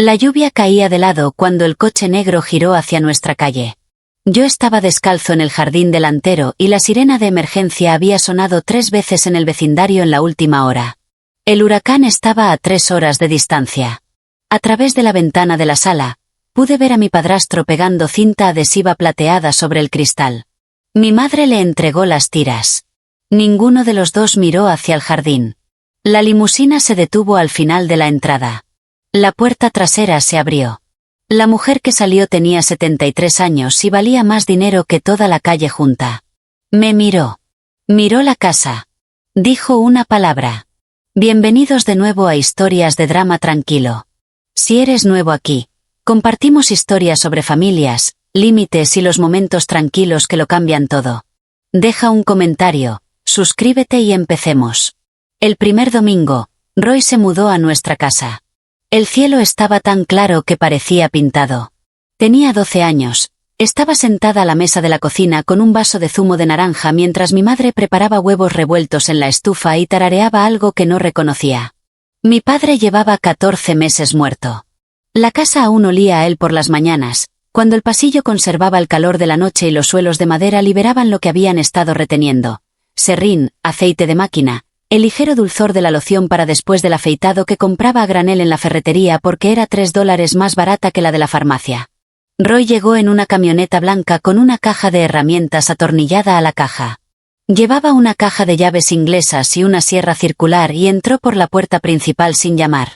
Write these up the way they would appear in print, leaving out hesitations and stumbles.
La lluvia caía de lado cuando el coche negro giró hacia nuestra calle. Yo estaba descalzo en el jardín delantero y la sirena de emergencia había sonado 3 veces en el vecindario en la última hora. El huracán estaba a 3 horas de distancia. A través de la ventana de la sala, pude ver a mi padrastro pegando cinta adhesiva plateada sobre el cristal. Mi madre le entregó las tiras. Ninguno de los dos miró hacia el jardín. La limusina se detuvo al final de la entrada. La puerta trasera se abrió. La mujer que salió tenía 73 años y valía más dinero que toda la calle junta. Me miró. Miró la casa. Dijo una palabra. Bienvenidos de nuevo a Historias de Drama Tranquilo. Si eres nuevo aquí, compartimos historias sobre familias, límites y los momentos tranquilos que lo cambian todo. Deja un comentario, suscríbete y empecemos. El primer domingo, Roy se mudó a nuestra casa. El cielo estaba tan claro que parecía pintado. Tenía 12 años. Estaba sentada a la mesa de la cocina con un vaso de zumo de naranja mientras mi madre preparaba huevos revueltos en la estufa y tarareaba algo que no reconocía. Mi padre llevaba 14 meses muerto. La casa aún olía a él por las mañanas, cuando el pasillo conservaba el calor de la noche y los suelos de madera liberaban lo que habían estado reteniendo. Serrín, aceite de máquina, el ligero dulzor de la loción para después del afeitado que compraba a granel en la ferretería porque era $3 más barata que la de la farmacia. Roy llegó en una camioneta blanca con una caja de herramientas atornillada a la caja. Llevaba una caja de llaves inglesas y una sierra circular y entró por la puerta principal sin llamar.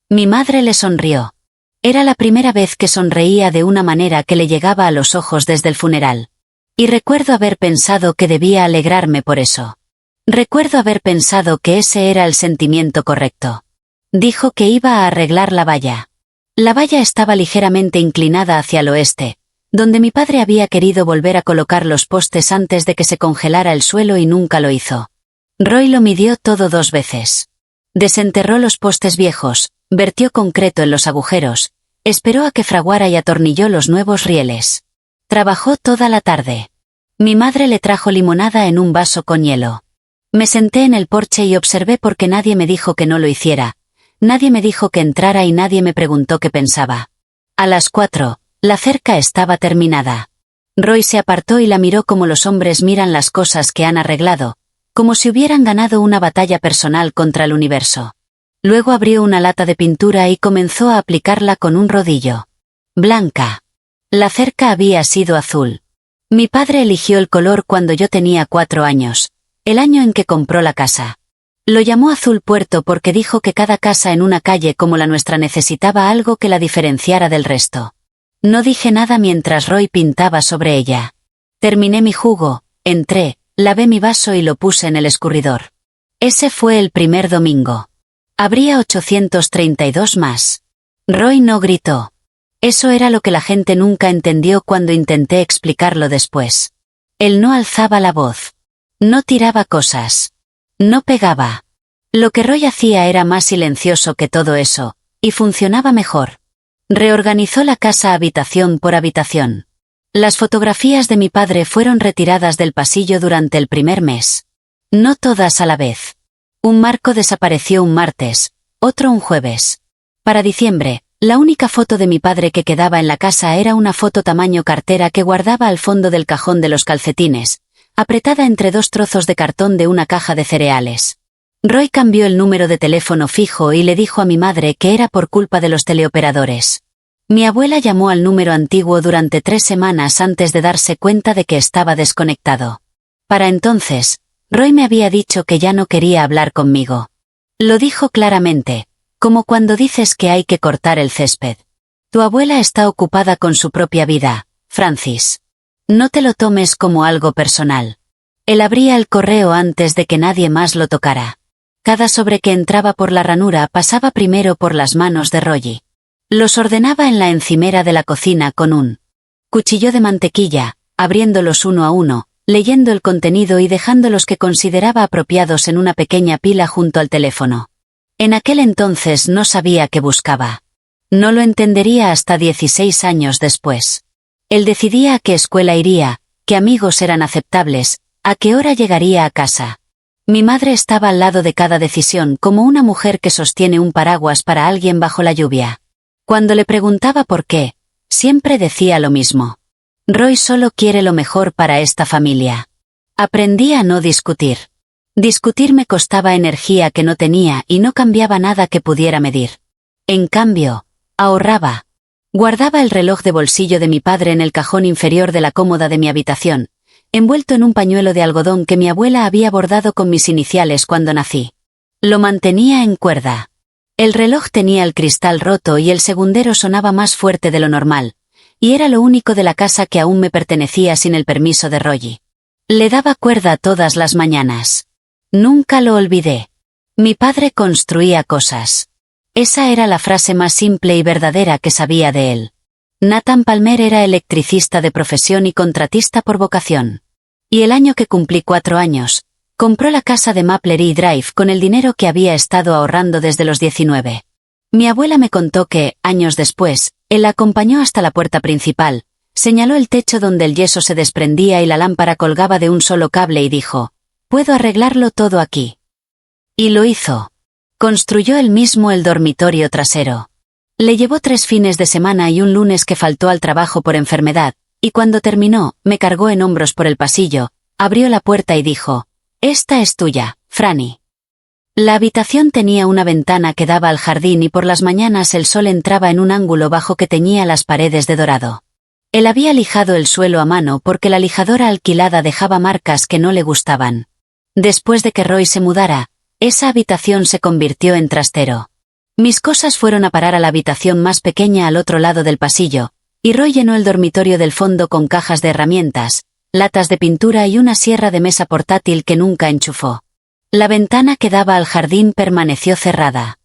Mi madre le sonrió. Era la primera vez que sonreía de una manera que le llegaba a los ojos desde el funeral. Y recuerdo haber pensado que debía alegrarme por eso. Recuerdo haber pensado que ese era el sentimiento correcto. Dijo que iba a arreglar la valla. La valla estaba ligeramente inclinada hacia el oeste, donde mi padre había querido volver a colocar los postes antes de que se congelara el suelo y nunca lo hizo. Roy lo midió todo 2 veces. Desenterró los postes viejos, vertió concreto en los agujeros, esperó a que fraguara y atornilló los nuevos rieles. Trabajó toda la tarde. Mi madre le trajo limonada en un vaso con hielo. Me senté en el porche y observé porque nadie me dijo que no lo hiciera. Nadie me dijo que entrara y nadie me preguntó qué pensaba. A las 4, la cerca estaba terminada. Roy se apartó y la miró como los hombres miran las cosas que han arreglado, como si hubieran ganado una batalla personal contra el universo. Luego abrió una lata de pintura y comenzó a aplicarla con un rodillo. Blanca. La cerca había sido azul. Mi padre eligió el color cuando yo tenía 4 años. El año en que compró la casa. Lo llamó Azul Puerto porque dijo que cada casa en una calle como la nuestra necesitaba algo que la diferenciara del resto. No dije nada mientras Roy pintaba sobre ella. Terminé mi jugo, entré, lavé mi vaso y lo puse en el escurridor. Ese fue el primer domingo. Habría 832 más. Roy no gritó. Eso era lo que la gente nunca entendió cuando intenté explicarlo después. Él no alzaba la voz. No tiraba cosas. No pegaba. Lo que Roy hacía era más silencioso que todo eso, y funcionaba mejor. Reorganizó la casa habitación por habitación. Las fotografías de mi padre fueron retiradas del pasillo durante el primer mes. No todas a la vez. Un marco desapareció un martes, otro un jueves. Para diciembre, la única foto de mi padre que quedaba en la casa era una foto tamaño cartera que guardaba al fondo del cajón de los calcetines, apretada entre 2 trozos de cartón de una caja de cereales. Roy cambió el número de teléfono fijo y le dijo a mi madre que era por culpa de los teleoperadores. Mi abuela llamó al número antiguo durante 3 semanas antes de darse cuenta de que estaba desconectado. Para entonces, Roy me había dicho que ya no quería hablar conmigo. Lo dijo claramente, como cuando dices que hay que cortar el césped. Tu abuela está ocupada con su propia vida, Francis. No te lo tomes como algo personal. Él abría el correo antes de que nadie más lo tocara. Cada sobre que entraba por la ranura pasaba primero por las manos de Roy. Los ordenaba en la encimera de la cocina con un cuchillo de mantequilla, abriéndolos uno a uno, leyendo el contenido y dejando los que consideraba apropiados en una pequeña pila junto al teléfono. En aquel entonces no sabía qué buscaba. No lo entendería hasta 16 años después. Él decidía a qué escuela iría, qué amigos eran aceptables, a qué hora llegaría a casa. Mi madre estaba al lado de cada decisión como una mujer que sostiene un paraguas para alguien bajo la lluvia. Cuando le preguntaba por qué, siempre decía lo mismo. Roy solo quiere lo mejor para esta familia. Aprendí a no discutir. Discutir me costaba energía que no tenía y no cambiaba nada que pudiera medir. En cambio, ahorraba. Guardaba el reloj de bolsillo de mi padre en el cajón inferior de la cómoda de mi habitación, envuelto en un pañuelo de algodón que mi abuela había bordado con mis iniciales cuando nací. Lo mantenía en cuerda. El reloj tenía el cristal roto y el segundero sonaba más fuerte de lo normal, y era lo único de la casa que aún me pertenecía sin el permiso de Roy. Le daba cuerda todas las mañanas. Nunca lo olvidé. Mi padre construía cosas. Esa era la frase más simple y verdadera que sabía de él. Nathan Palmer era electricista de profesión y contratista por vocación. Y el año que cumplí 4 años, compró la casa de Maplery Drive con el dinero que había estado ahorrando desde los 19. Mi abuela me contó que, años después, él la acompañó hasta la puerta principal, señaló el techo donde el yeso se desprendía y la lámpara colgaba de un solo cable y dijo, «Puedo arreglarlo todo aquí». Y lo hizo. Construyó él mismo el dormitorio trasero. Le llevó 3 fines de semana y un lunes que faltó al trabajo por enfermedad, y cuando terminó, me cargó en hombros por el pasillo, abrió la puerta y dijo, «Esta es tuya, Franny». La habitación tenía una ventana que daba al jardín y por las mañanas el sol entraba en un ángulo bajo que teñía las paredes de dorado. Él había lijado el suelo a mano porque la lijadora alquilada dejaba marcas que no le gustaban. Después de que Roy se mudara, esa habitación se convirtió en trastero. Mis cosas fueron a parar a la habitación más pequeña al otro lado del pasillo, y Roy llenó el dormitorio del fondo con cajas de herramientas, latas de pintura y una sierra de mesa portátil que nunca enchufó. La ventana que daba al jardín permaneció cerrada.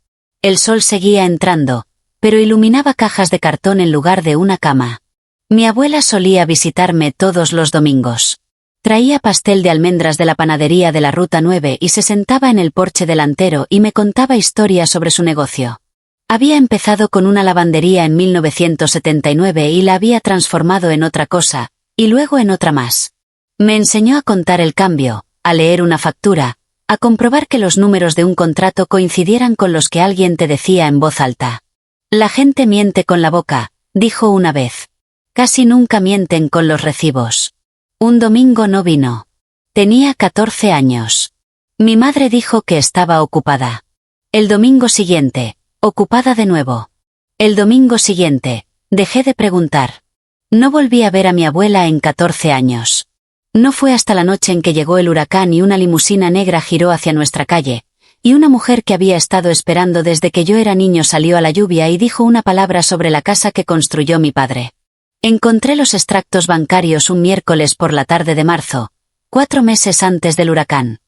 El sol seguía entrando, pero iluminaba cajas de cartón en lugar de una cama. Mi abuela solía visitarme todos los domingos. Traía pastel de almendras de la panadería de la Ruta 9 y se sentaba en el porche delantero y me contaba historias sobre su negocio. Había empezado con una lavandería en 1979 y la había transformado en otra cosa, y luego en otra más. Me enseñó a contar el cambio, a leer una factura, a comprobar que los números de un contrato coincidieran con los que alguien te decía en voz alta. La gente miente con la boca, dijo una vez. Casi nunca mienten con los recibos. Un domingo no vino. Tenía 14 años. Mi madre dijo que estaba ocupada. El domingo siguiente, ocupada de nuevo. El domingo siguiente, dejé de preguntar. No volví a ver a mi abuela en 14 años. No fue hasta la noche en que llegó el huracán y una limusina negra giró hacia nuestra calle, y una mujer que había estado esperando desde que yo era niño salió a la lluvia y dijo una palabra sobre la casa que construyó mi padre. Encontré los extractos bancarios un miércoles por la tarde de marzo, 4 meses antes del huracán.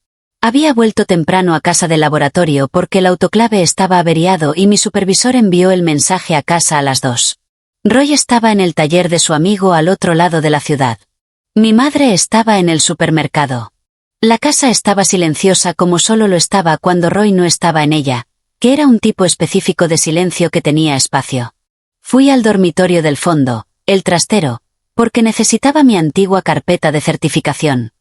Había vuelto temprano a casa del laboratorio porque el autoclave estaba averiado y mi supervisor envió el mensaje a casa a las 2. Roy estaba en el taller de su amigo al otro lado de la ciudad. Mi madre estaba en el supermercado. La casa estaba silenciosa como solo lo estaba cuando Roy no estaba en ella, que era un tipo específico de silencio que tenía espacio. Fui al dormitorio del fondo, el trastero, porque necesitaba mi antigua carpeta de certificación.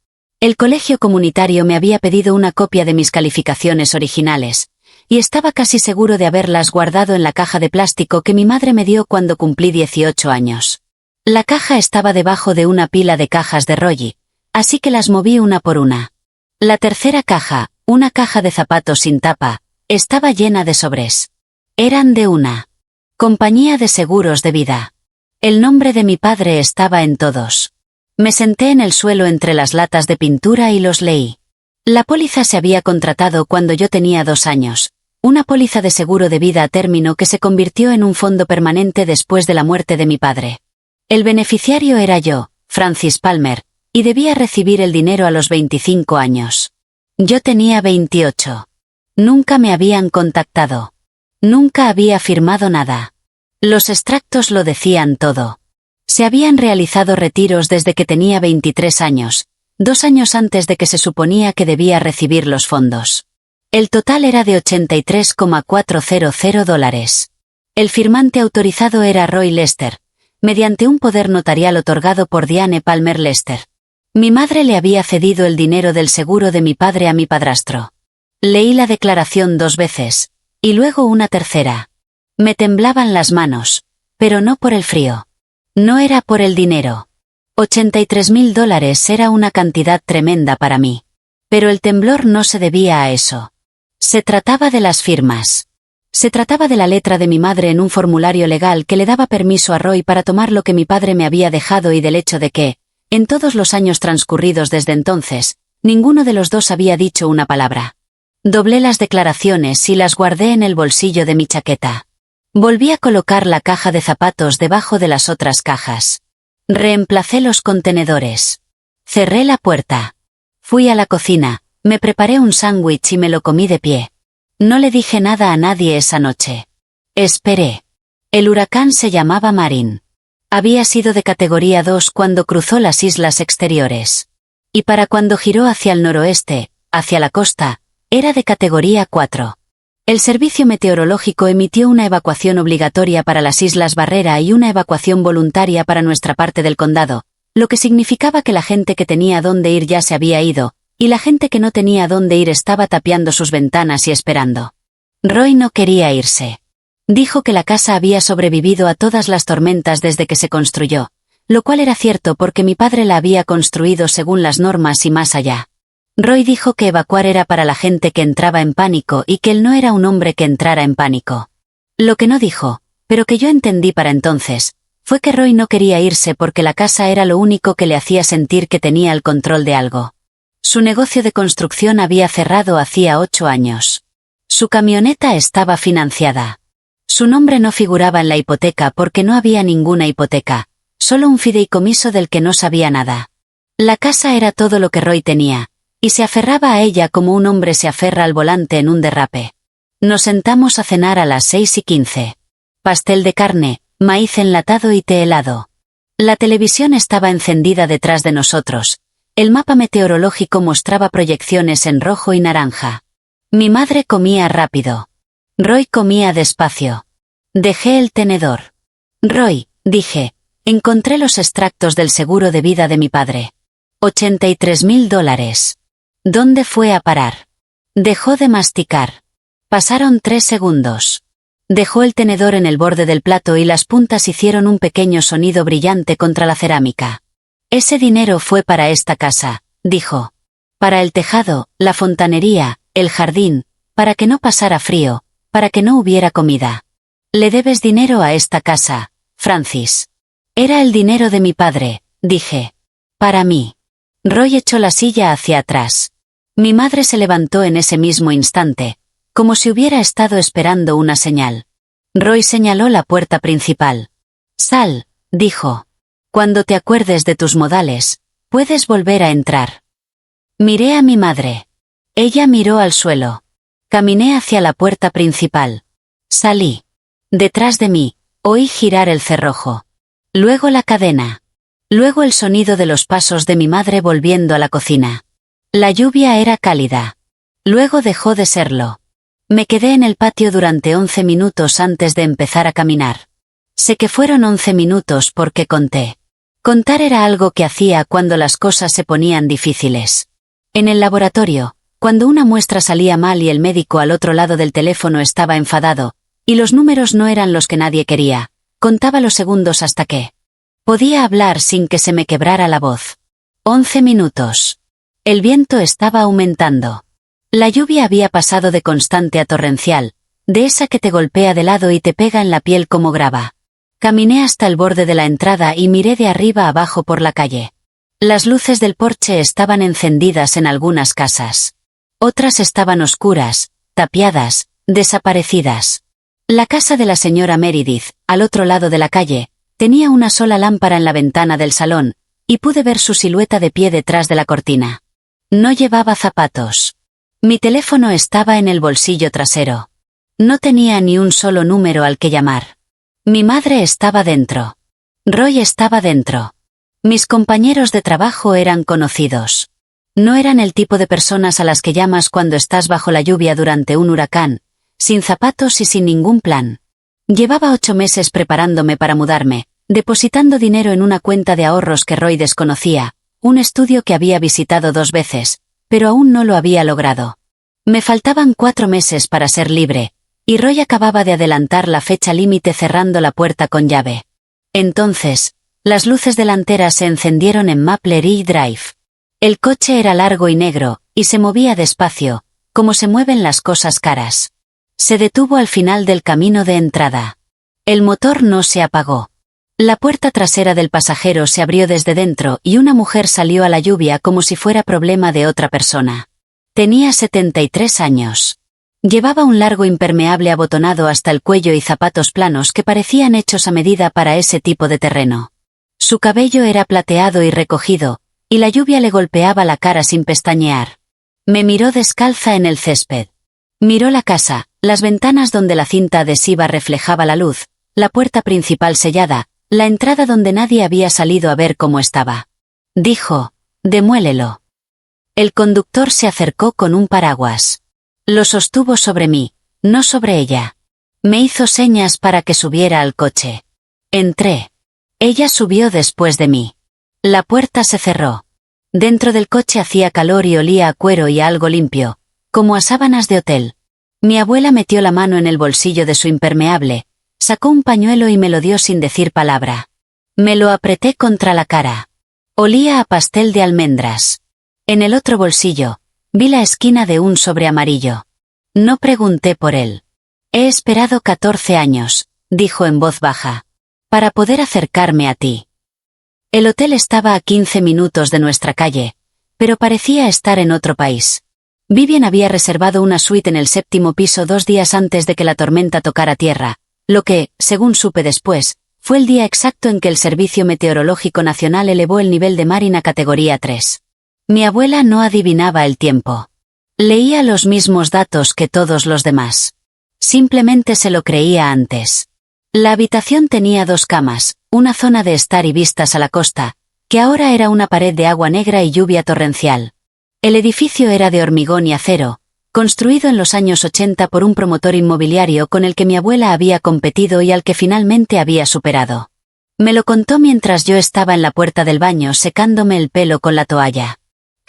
El colegio comunitario me había pedido una copia de mis calificaciones originales, y estaba casi seguro de haberlas guardado en la caja de plástico que mi madre me dio cuando cumplí 18 años. La caja estaba debajo de una pila de cajas de Roy, así que las moví una por una. La tercera caja, una caja de zapatos sin tapa, estaba llena de sobres. Eran de una compañía de seguros de vida. El nombre de mi padre estaba en todos. Me senté en el suelo entre las latas de pintura y los leí. La póliza se había contratado cuando yo tenía 2 años, una póliza de seguro de vida a término que se convirtió en un fondo permanente después de la muerte de mi padre. El beneficiario era yo, Francis Palmer, y debía recibir el dinero a los 25 años. Yo tenía 28. Nunca me habían contactado. Nunca había firmado nada. Los extractos lo decían todo. Se habían realizado retiros desde que tenía 23 años, 2 años antes de que se suponía que debía recibir los fondos. El total era de $83,400. El firmante autorizado era Roy Lester, mediante un poder notarial otorgado por Diane Palmer Lester. Mi madre le había cedido el dinero del seguro de mi padre a mi padrastro. Leí la declaración 2 veces, y luego una tercera. Me temblaban las manos, pero no por el frío. No era por el dinero. $83.000 era una cantidad tremenda para mí. Pero el temblor no se debía a eso. Se trataba de las firmas. Se trataba de la letra de mi madre en un formulario legal que le daba permiso a Roy para tomar lo que mi padre me había dejado y del hecho de que, en todos los años transcurridos desde entonces, ninguno de los dos había dicho una palabra. Doblé las declaraciones y las guardé en el bolsillo de mi chaqueta. Volví a colocar la caja de zapatos debajo de las otras cajas. Reemplacé los contenedores. Cerré la puerta. Fui a la cocina, me preparé un sándwich y me lo comí de pie. No le dije nada a nadie esa noche. Esperé. El huracán se llamaba Marin. Había sido de categoría 2 cuando cruzó las islas exteriores. Y para cuando giró hacia el noroeste, hacia la costa, era de categoría 4. El servicio meteorológico emitió una evacuación obligatoria para las Islas Barrera y una evacuación voluntaria para nuestra parte del condado, lo que significaba que la gente que tenía dónde ir ya se había ido, y la gente que no tenía dónde ir estaba tapiando sus ventanas y esperando. Roy no quería irse. Dijo que la casa había sobrevivido a todas las tormentas desde que se construyó, lo cual era cierto porque mi padre la había construido según las normas y más allá. Roy dijo que evacuar era para la gente que entraba en pánico y que él no era un hombre que entrara en pánico. Lo que no dijo, pero que yo entendí para entonces, fue que Roy no quería irse porque la casa era lo único que le hacía sentir que tenía el control de algo. Su negocio de construcción había cerrado hacía 8 años. Su camioneta estaba financiada. Su nombre no figuraba en la hipoteca porque no había ninguna hipoteca, solo un fideicomiso del que no sabía nada. La casa era todo lo que Roy tenía, y se aferraba a ella como un hombre se aferra al volante en un derrape. Nos sentamos a cenar a las 6:15. Pastel de carne, maíz enlatado y té helado. La televisión estaba encendida detrás de nosotros. El mapa meteorológico mostraba proyecciones en rojo y naranja. Mi madre comía rápido. Roy comía despacio. Dejé el tenedor. Roy, dije, encontré los extractos del seguro de vida de mi padre. $83.000. ¿Dónde fue a parar? Dejó de masticar. Pasaron 3 segundos. Dejó el tenedor en el borde del plato y las puntas hicieron un pequeño sonido brillante contra la cerámica. Ese dinero fue para esta casa, dijo. Para el tejado, la fontanería, el jardín, para que no pasara frío, para que no hubiera comida. Le debes dinero a esta casa, Francis. Era el dinero de mi padre, dije. Para mí. Roy echó la silla hacia atrás. Mi madre se levantó en ese mismo instante, como si hubiera estado esperando una señal. Roy señaló la puerta principal. Sal, dijo. Cuando te acuerdes de tus modales, puedes volver a entrar. Miré a mi madre. Ella miró al suelo. Caminé hacia la puerta principal. Salí. Detrás de mí, oí girar el cerrojo. Luego la cadena. Luego el sonido de los pasos de mi madre volviendo a la cocina. La lluvia era cálida. Luego dejó de serlo. Me quedé en el patio durante 11 minutos antes de empezar a caminar. Sé que fueron 11 minutos porque conté. Contar era algo que hacía cuando las cosas se ponían difíciles. En el laboratorio, cuando una muestra salía mal y el médico al otro lado del teléfono estaba enfadado, y los números no eran los que nadie quería, contaba los segundos hasta que podía hablar sin que se me quebrara la voz. 11 minutos. El viento estaba aumentando. La lluvia había pasado de constante a torrencial, de esa que te golpea de lado y te pega en la piel como grava. Caminé hasta el borde de la entrada y miré de arriba abajo por la calle. Las luces del porche estaban encendidas en algunas casas. Otras estaban oscuras, tapiadas, desaparecidas. La casa de la señora Meredith, al otro lado de la calle, tenía una sola lámpara en la ventana del salón, y pude ver su silueta de pie detrás de la cortina. No llevaba zapatos. Mi teléfono estaba en el bolsillo trasero. No tenía ni un solo número al que llamar. Mi madre estaba dentro. Roy estaba dentro. Mis compañeros de trabajo eran conocidos. No eran el tipo de personas a las que llamas cuando estás bajo la lluvia durante un huracán, sin zapatos y sin ningún plan. Llevaba 8 meses preparándome para mudarme, depositando dinero en una cuenta de ahorros que Roy desconocía, un estudio que había visitado 2 veces, pero aún no lo había logrado. Me faltaban 4 meses para ser libre, y Roy acababa de adelantar la fecha límite cerrando la puerta con llave. Entonces, las luces delanteras se encendieron en Maple Ridge Drive. El coche era largo y negro, y se movía despacio, como se mueven las cosas caras. Se detuvo al final del camino de entrada. El motor no se apagó. La puerta trasera del pasajero se abrió desde dentro y una mujer salió a la lluvia como si fuera problema de otra persona. Tenía 73 años. Llevaba un largo impermeable abotonado hasta el cuello y zapatos planos que parecían hechos a medida para ese tipo de terreno. Su cabello era plateado y recogido, y la lluvia le golpeaba la cara sin pestañear. Me miró descalza en el césped. Miró la casa, las ventanas donde la cinta adhesiva reflejaba la luz, la puerta principal sellada, la entrada donde nadie había salido a ver cómo estaba. Dijo, «Demuélelo». El conductor se acercó con un paraguas. Lo sostuvo sobre mí, no sobre ella. Me hizo señas para que subiera al coche. Entré. Ella subió después de mí. La puerta se cerró. Dentro del coche hacía calor y olía a cuero y a algo limpio, como a sábanas de hotel. Mi abuela metió la mano en el bolsillo de su impermeable, sacó un pañuelo y me lo dio sin decir palabra. Me lo apreté contra la cara. Olía a pastel de almendras. En el otro bolsillo, vi la esquina de un sobre amarillo. No pregunté por él. He esperado 14 años, dijo en voz baja, para poder acercarme a ti. El hotel estaba a 15 minutos de nuestra calle, pero parecía estar en otro país. Vivian había reservado una suite en el 7º piso 2 días antes de que la tormenta tocara tierra, lo que, según supe después, fue el día exacto en que el Servicio Meteorológico Nacional elevó el nivel de mar a categoría 3. Mi abuela no adivinaba el tiempo. Leía los mismos datos que todos los demás. Simplemente se lo creía antes. La habitación tenía 2 camas, una zona de estar y vistas a la costa, que ahora era una pared de agua negra y lluvia torrencial. El edificio era de hormigón y acero, construido en los años 80 por un promotor inmobiliario con el que mi abuela había competido y al que finalmente había superado. Me lo contó mientras yo estaba en la puerta del baño secándome el pelo con la toalla.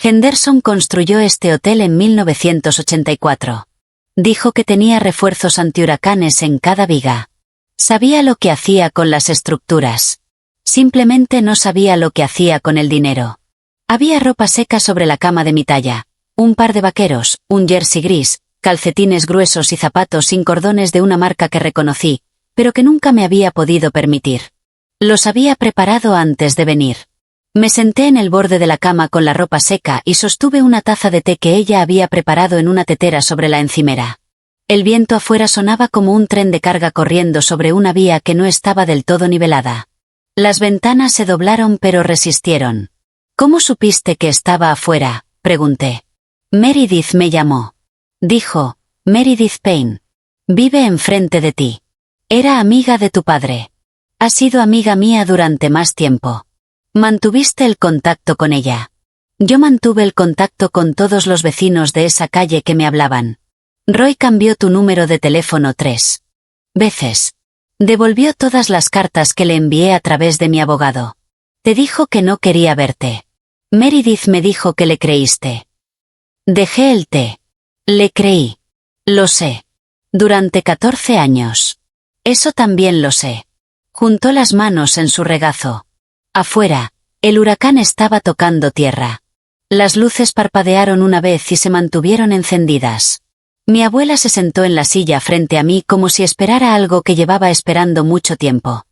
Henderson construyó este hotel en 1984. Dijo que tenía refuerzos antihuracanes en cada viga. Sabía lo que hacía con las estructuras. Simplemente no sabía lo que hacía con el dinero. Había ropa seca sobre la cama de mi talla, un par de vaqueros, un jersey gris, calcetines gruesos y zapatos sin cordones de una marca que reconocí, pero que nunca me había podido permitir. Los había preparado antes de venir. Me senté en el borde de la cama con la ropa seca y sostuve una taza de té que ella había preparado en una tetera sobre la encimera. El viento afuera sonaba como un tren de carga corriendo sobre una vía que no estaba del todo nivelada. Las ventanas se doblaron pero resistieron. ¿Cómo supiste que estaba afuera?, pregunté. Meredith me llamó. Dijo, Meredith Payne. Vive enfrente de ti. Era amiga de tu padre. Ha sido amiga mía durante más tiempo. ¿Mantuviste el contacto con ella? Yo mantuve el contacto con todos los vecinos de esa calle que me hablaban. Roy cambió tu número de teléfono 3 veces. Devolvió todas las cartas que le envié a través de mi abogado. Te dijo que no quería verte. Meredith me dijo que le creíste. Dejé el té. Le creí. Lo sé. Durante 14 años. Eso también lo sé. Juntó las manos en su regazo. Afuera, el huracán estaba tocando tierra. Las luces parpadearon una vez y se mantuvieron encendidas. Mi abuela se sentó en la silla frente a mí como si esperara algo que llevaba esperando mucho tiempo.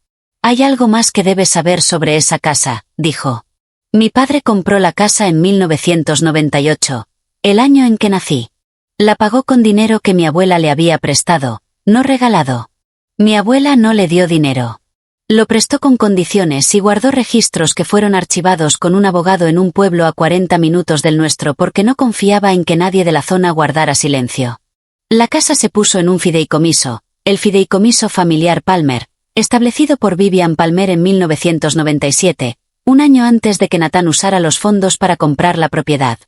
Hay algo más que debes saber sobre esa casa, dijo. Mi padre compró la casa en 1998, el año en que nací. La pagó con dinero que mi abuela le había prestado, no regalado. Mi abuela no le dio dinero. Lo prestó con condiciones y guardó registros que fueron archivados con un abogado en un pueblo a 40 minutos del nuestro porque no confiaba en que nadie de la zona guardara silencio. La casa se puso en un fideicomiso, el Fideicomiso Familiar Palmer, establecido por Vivian Palmer en 1997, un año antes de que Nathan usara los fondos para comprar la propiedad.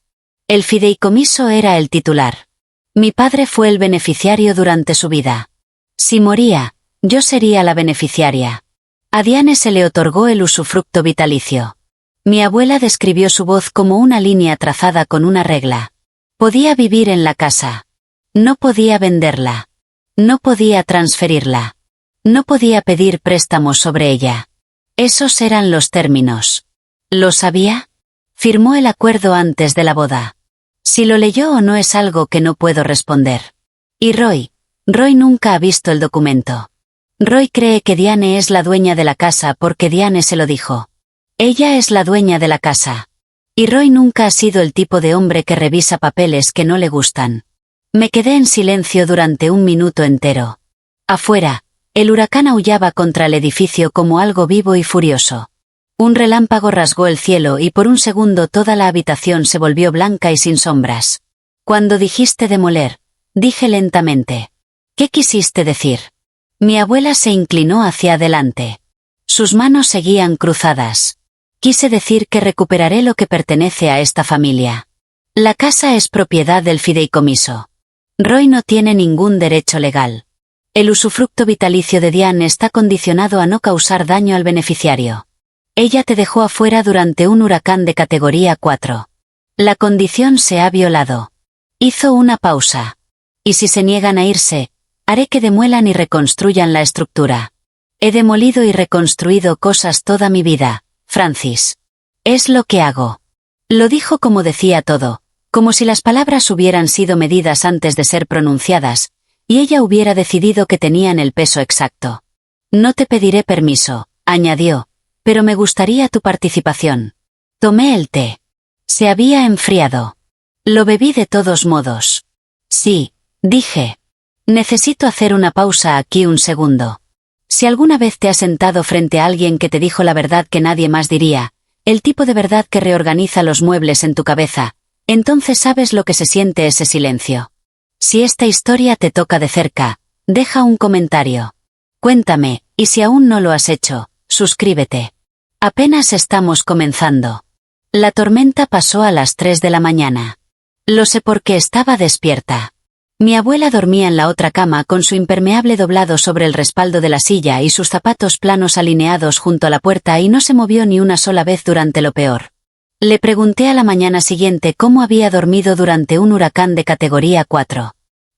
El fideicomiso era el titular. Mi padre fue el beneficiario durante su vida. Si moría, yo sería la beneficiaria. A Diane se le otorgó el usufructo vitalicio. Mi abuela describió su voz como una línea trazada con una regla. Podía vivir en la casa. No podía venderla. No podía transferirla. No podía pedir préstamos sobre ella. Esos eran los términos. ¿Lo sabía? Firmó el acuerdo antes de la boda. Si lo leyó o no es algo que no puedo responder. ¿Y Roy? Roy nunca ha visto el documento. Roy cree que Diane es la dueña de la casa porque Diane se lo dijo. Ella es la dueña de la casa. Y Roy nunca ha sido el tipo de hombre que revisa papeles que no le gustan. Me quedé en silencio durante un minuto entero. Afuera, el huracán aullaba contra el edificio como algo vivo y furioso. Un relámpago rasgó el cielo y por un segundo toda la habitación se volvió blanca y sin sombras. Cuando dijiste demoler, dije lentamente. ¿Qué quisiste decir? Mi abuela se inclinó hacia adelante. Sus manos seguían cruzadas. Quise decir que recuperaré lo que pertenece a esta familia. La casa es propiedad del fideicomiso. Roy no tiene ningún derecho legal. El usufructo vitalicio de Diane está condicionado a no causar daño al beneficiario. Ella te dejó afuera durante un huracán de categoría 4. La condición se ha violado. Hizo una pausa. Y si se niegan a irse, haré que demuelan y reconstruyan la estructura. He demolido y reconstruido cosas toda mi vida, Francis. Es lo que hago. Lo dijo como decía todo, como si las palabras hubieran sido medidas antes de ser pronunciadas, y ella hubiera decidido que tenían el peso exacto. No te pediré permiso, añadió, pero me gustaría tu participación. Tomé el té. Se había enfriado. Lo bebí de todos modos. Sí, dije. Necesito hacer una pausa aquí un segundo. Si alguna vez te has sentado frente a alguien que te dijo la verdad que nadie más diría, el tipo de verdad que reorganiza los muebles en tu cabeza, entonces sabes lo que se siente ese silencio. Si esta historia te toca de cerca, deja un comentario. Cuéntame, y si aún no lo has hecho, suscríbete. Apenas estamos comenzando. La tormenta pasó a las 3 de la mañana. Lo sé porque estaba despierta. Mi abuela dormía en la otra cama con su impermeable doblado sobre el respaldo de la silla y sus zapatos planos alineados junto a la puerta y no se movió ni una sola vez durante lo peor. Le pregunté a la mañana siguiente cómo había dormido durante un huracán de categoría 4.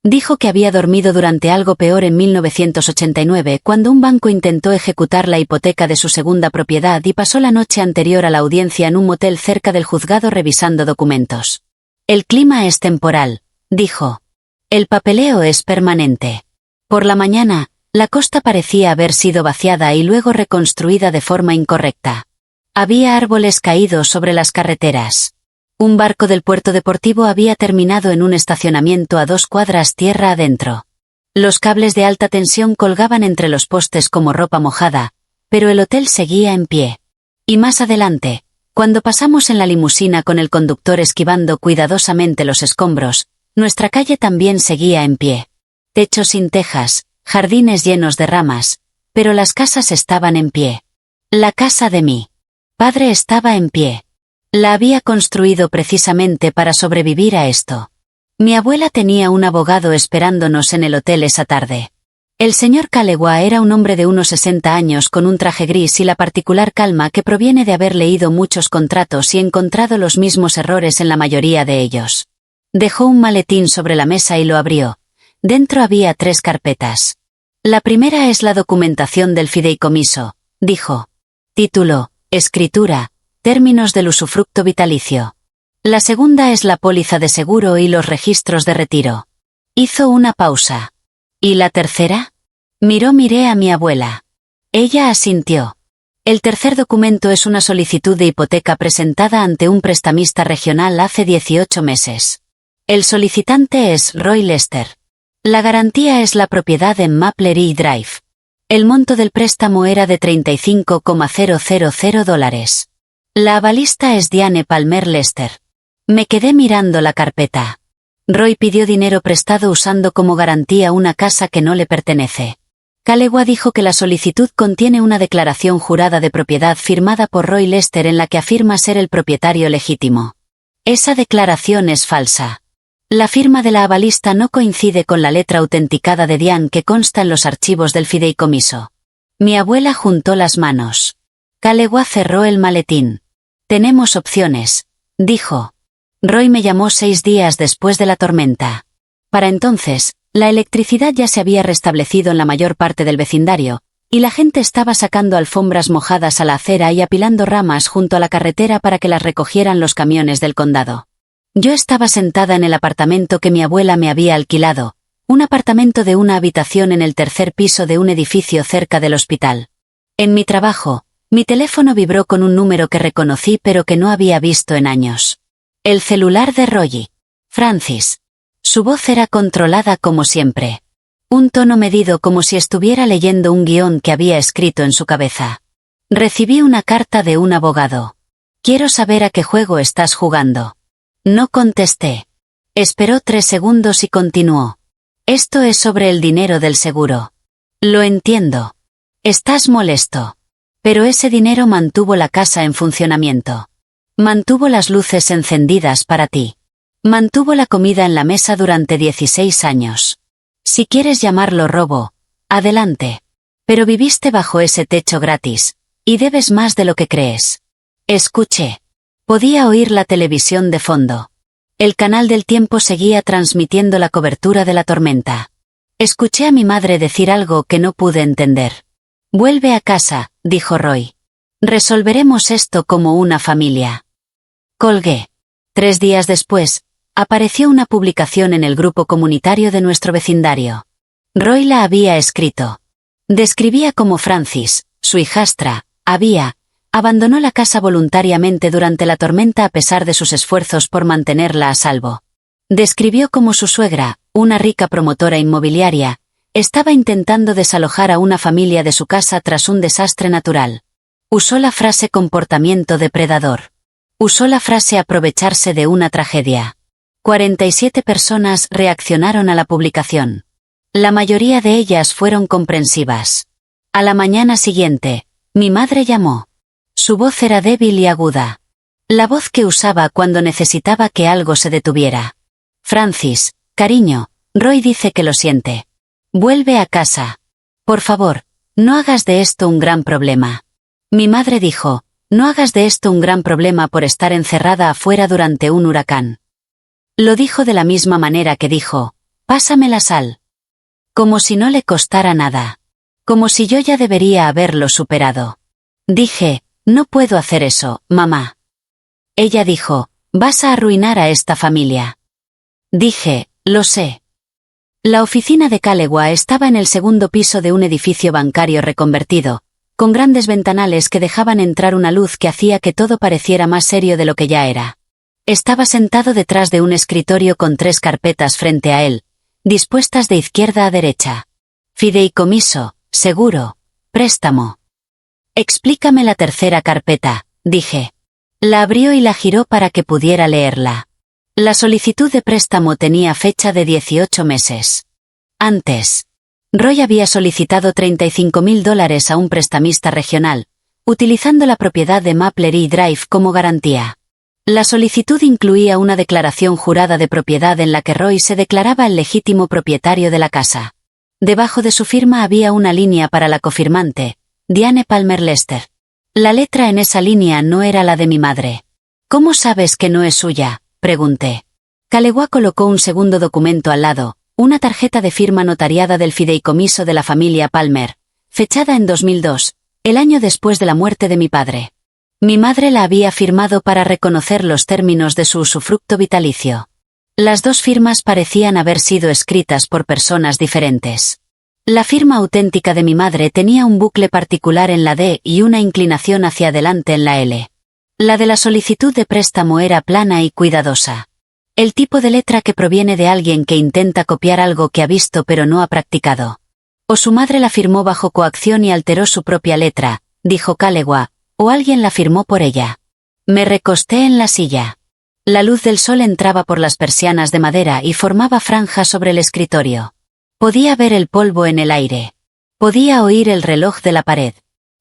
Dijo que había dormido durante algo peor en 1989 cuando un banco intentó ejecutar la hipoteca de su segunda propiedad y pasó la noche anterior a la audiencia en un motel cerca del juzgado revisando documentos. El clima es temporal, dijo. El papeleo es permanente. Por la mañana, la costa parecía haber sido vaciada y luego reconstruida de forma incorrecta. Había árboles caídos sobre las carreteras. Un barco del puerto deportivo había terminado en un estacionamiento a 2 cuadras tierra adentro. Los cables de alta tensión colgaban entre los postes como ropa mojada, pero el hotel seguía en pie. Y más adelante, cuando pasamos en la limusina con el conductor esquivando cuidadosamente los escombros, nuestra calle también seguía en pie. Techo sin tejas, jardines llenos de ramas, pero las casas estaban en pie. La casa de mi padre estaba en pie. La había construido precisamente para sobrevivir a esto. Mi abuela tenía un abogado esperándonos en el hotel esa tarde. El señor Calewa era un hombre de unos 60 años con un traje gris y la particular calma que proviene de haber leído muchos contratos y encontrado los mismos errores en la mayoría de ellos. Dejó un maletín sobre la mesa y lo abrió. Dentro había 3 carpetas. La primera es la documentación del fideicomiso, dijo. Título, escritura, términos del usufructo vitalicio. La segunda es la póliza de seguro y los registros de retiro. Hizo una pausa. ¿Y la tercera? Miré a mi abuela. Ella asintió. El tercer documento es una solicitud de hipoteca presentada ante un prestamista regional hace 18 meses. El solicitante es Roy Lester. La garantía es la propiedad en Maple Ridge Drive. El monto del préstamo era de $35,000. La avalista es Diane Palmer Lester. Me quedé mirando la carpeta. Roy pidió dinero prestado usando como garantía una casa que no le pertenece. Calewa dijo que la solicitud contiene una declaración jurada de propiedad firmada por Roy Lester en la que afirma ser el propietario legítimo. Esa declaración es falsa. La firma de la avalista no coincide con la letra autenticada de Diane que consta en los archivos del fideicomiso. Mi abuela juntó las manos. Calewa cerró el maletín. Tenemos opciones, dijo. Roy me llamó 6 días después de la tormenta. Para entonces, La electricidad ya se había restablecido en la mayor parte del vecindario, y la gente estaba sacando alfombras mojadas a la acera y apilando ramas junto a la carretera para que las recogieran los camiones del condado. Yo estaba sentada en el apartamento que mi abuela me había alquilado, un apartamento de una habitación en el tercer piso de un edificio cerca del hospital. En mi trabajo, mi teléfono vibró con un número que reconocí pero que no había visto en años. El celular de Roy. Francis. Su voz era controlada como siempre. Un tono medido como si estuviera leyendo un guión que había escrito en su cabeza. Recibí una carta de un abogado. Quiero saber a qué juego estás jugando. No contesté. Esperó 3 segundos y continuó. Esto es sobre el dinero del seguro. Lo entiendo. Estás molesto. Pero ese dinero mantuvo la casa en funcionamiento. Mantuvo las luces encendidas para ti. Mantuvo la comida en la mesa durante 16 años. Si quieres llamarlo robo, adelante. Pero viviste bajo ese techo gratis, y debes más de lo que crees. Escuché. Podía oír la televisión de fondo. El canal del tiempo seguía transmitiendo la cobertura de la tormenta. Escuché a mi madre decir algo que no pude entender. Vuelve a casa, dijo Roy. Resolveremos esto como una familia. Colgué. 3 días después, apareció una publicación en el grupo comunitario de nuestro vecindario. Roy la había escrito. Describía cómo Francis, su hijastra, abandonó la casa voluntariamente durante la tormenta a pesar de sus esfuerzos por mantenerla a salvo. Describió cómo su suegra, una rica promotora inmobiliaria, estaba intentando desalojar a una familia de su casa tras un desastre natural. Usó la frase comportamiento depredador. Usó la frase aprovecharse de una tragedia. 47 personas reaccionaron a la publicación. La mayoría de ellas fueron comprensivas. A la mañana siguiente, mi madre llamó. Su voz era débil y aguda. La voz que usaba cuando necesitaba que algo se detuviera. Francis, cariño, Roy dice que lo siente. Vuelve a casa. Por favor, no hagas de esto un gran problema. Mi madre dijo, no hagas de esto un gran problema por estar encerrada afuera durante un huracán. Lo dijo de la misma manera que dijo, pásame la sal. Como si no le costara nada. Como si yo ya debería haberlo superado. Dije, no puedo hacer eso, mamá. Ella dijo, vas a arruinar a esta familia. Dije, lo sé. La oficina de Calegua estaba en el segundo piso de un edificio bancario reconvertido, con grandes ventanales que dejaban entrar una luz que hacía que todo pareciera más serio de lo que ya era. Estaba sentado detrás de un escritorio con 3 carpetas frente a él, dispuestas de izquierda a derecha. Fideicomiso, seguro, préstamo. Explícame la tercera carpeta, dije. La abrió y la giró para que pudiera leerla. La solicitud de préstamo tenía fecha de 18 meses. Antes, Roy había solicitado $35.000 a un prestamista regional, utilizando la propiedad de Maplery Drive como garantía. La solicitud incluía una declaración jurada de propiedad en la que Roy se declaraba el legítimo propietario de la casa. Debajo de su firma había una línea para la cofirmante, Diane Palmer Lester. La letra en esa línea no era la de mi madre. ¿Cómo sabes que no es suya?, pregunté. Calegua colocó un segundo documento al lado, una tarjeta de firma notariada del fideicomiso de la familia Palmer, fechada en 2002, el año después de la muerte de mi padre. Mi madre la había firmado para reconocer los términos de su usufructo vitalicio. Las 2 firmas parecían haber sido escritas por personas diferentes. La firma auténtica de mi madre tenía un bucle particular en la D y una inclinación hacia adelante en la L. La de la solicitud de préstamo era plana y cuidadosa. El tipo de letra que proviene de alguien que intenta copiar algo que ha visto pero no ha practicado. O su madre la firmó bajo coacción y alteró su propia letra, dijo Calegua, o alguien la firmó por ella. Me recosté en la silla. La luz del sol entraba por las persianas de madera y formaba franjas sobre el escritorio. Podía ver el polvo en el aire. Podía oír el reloj de la pared.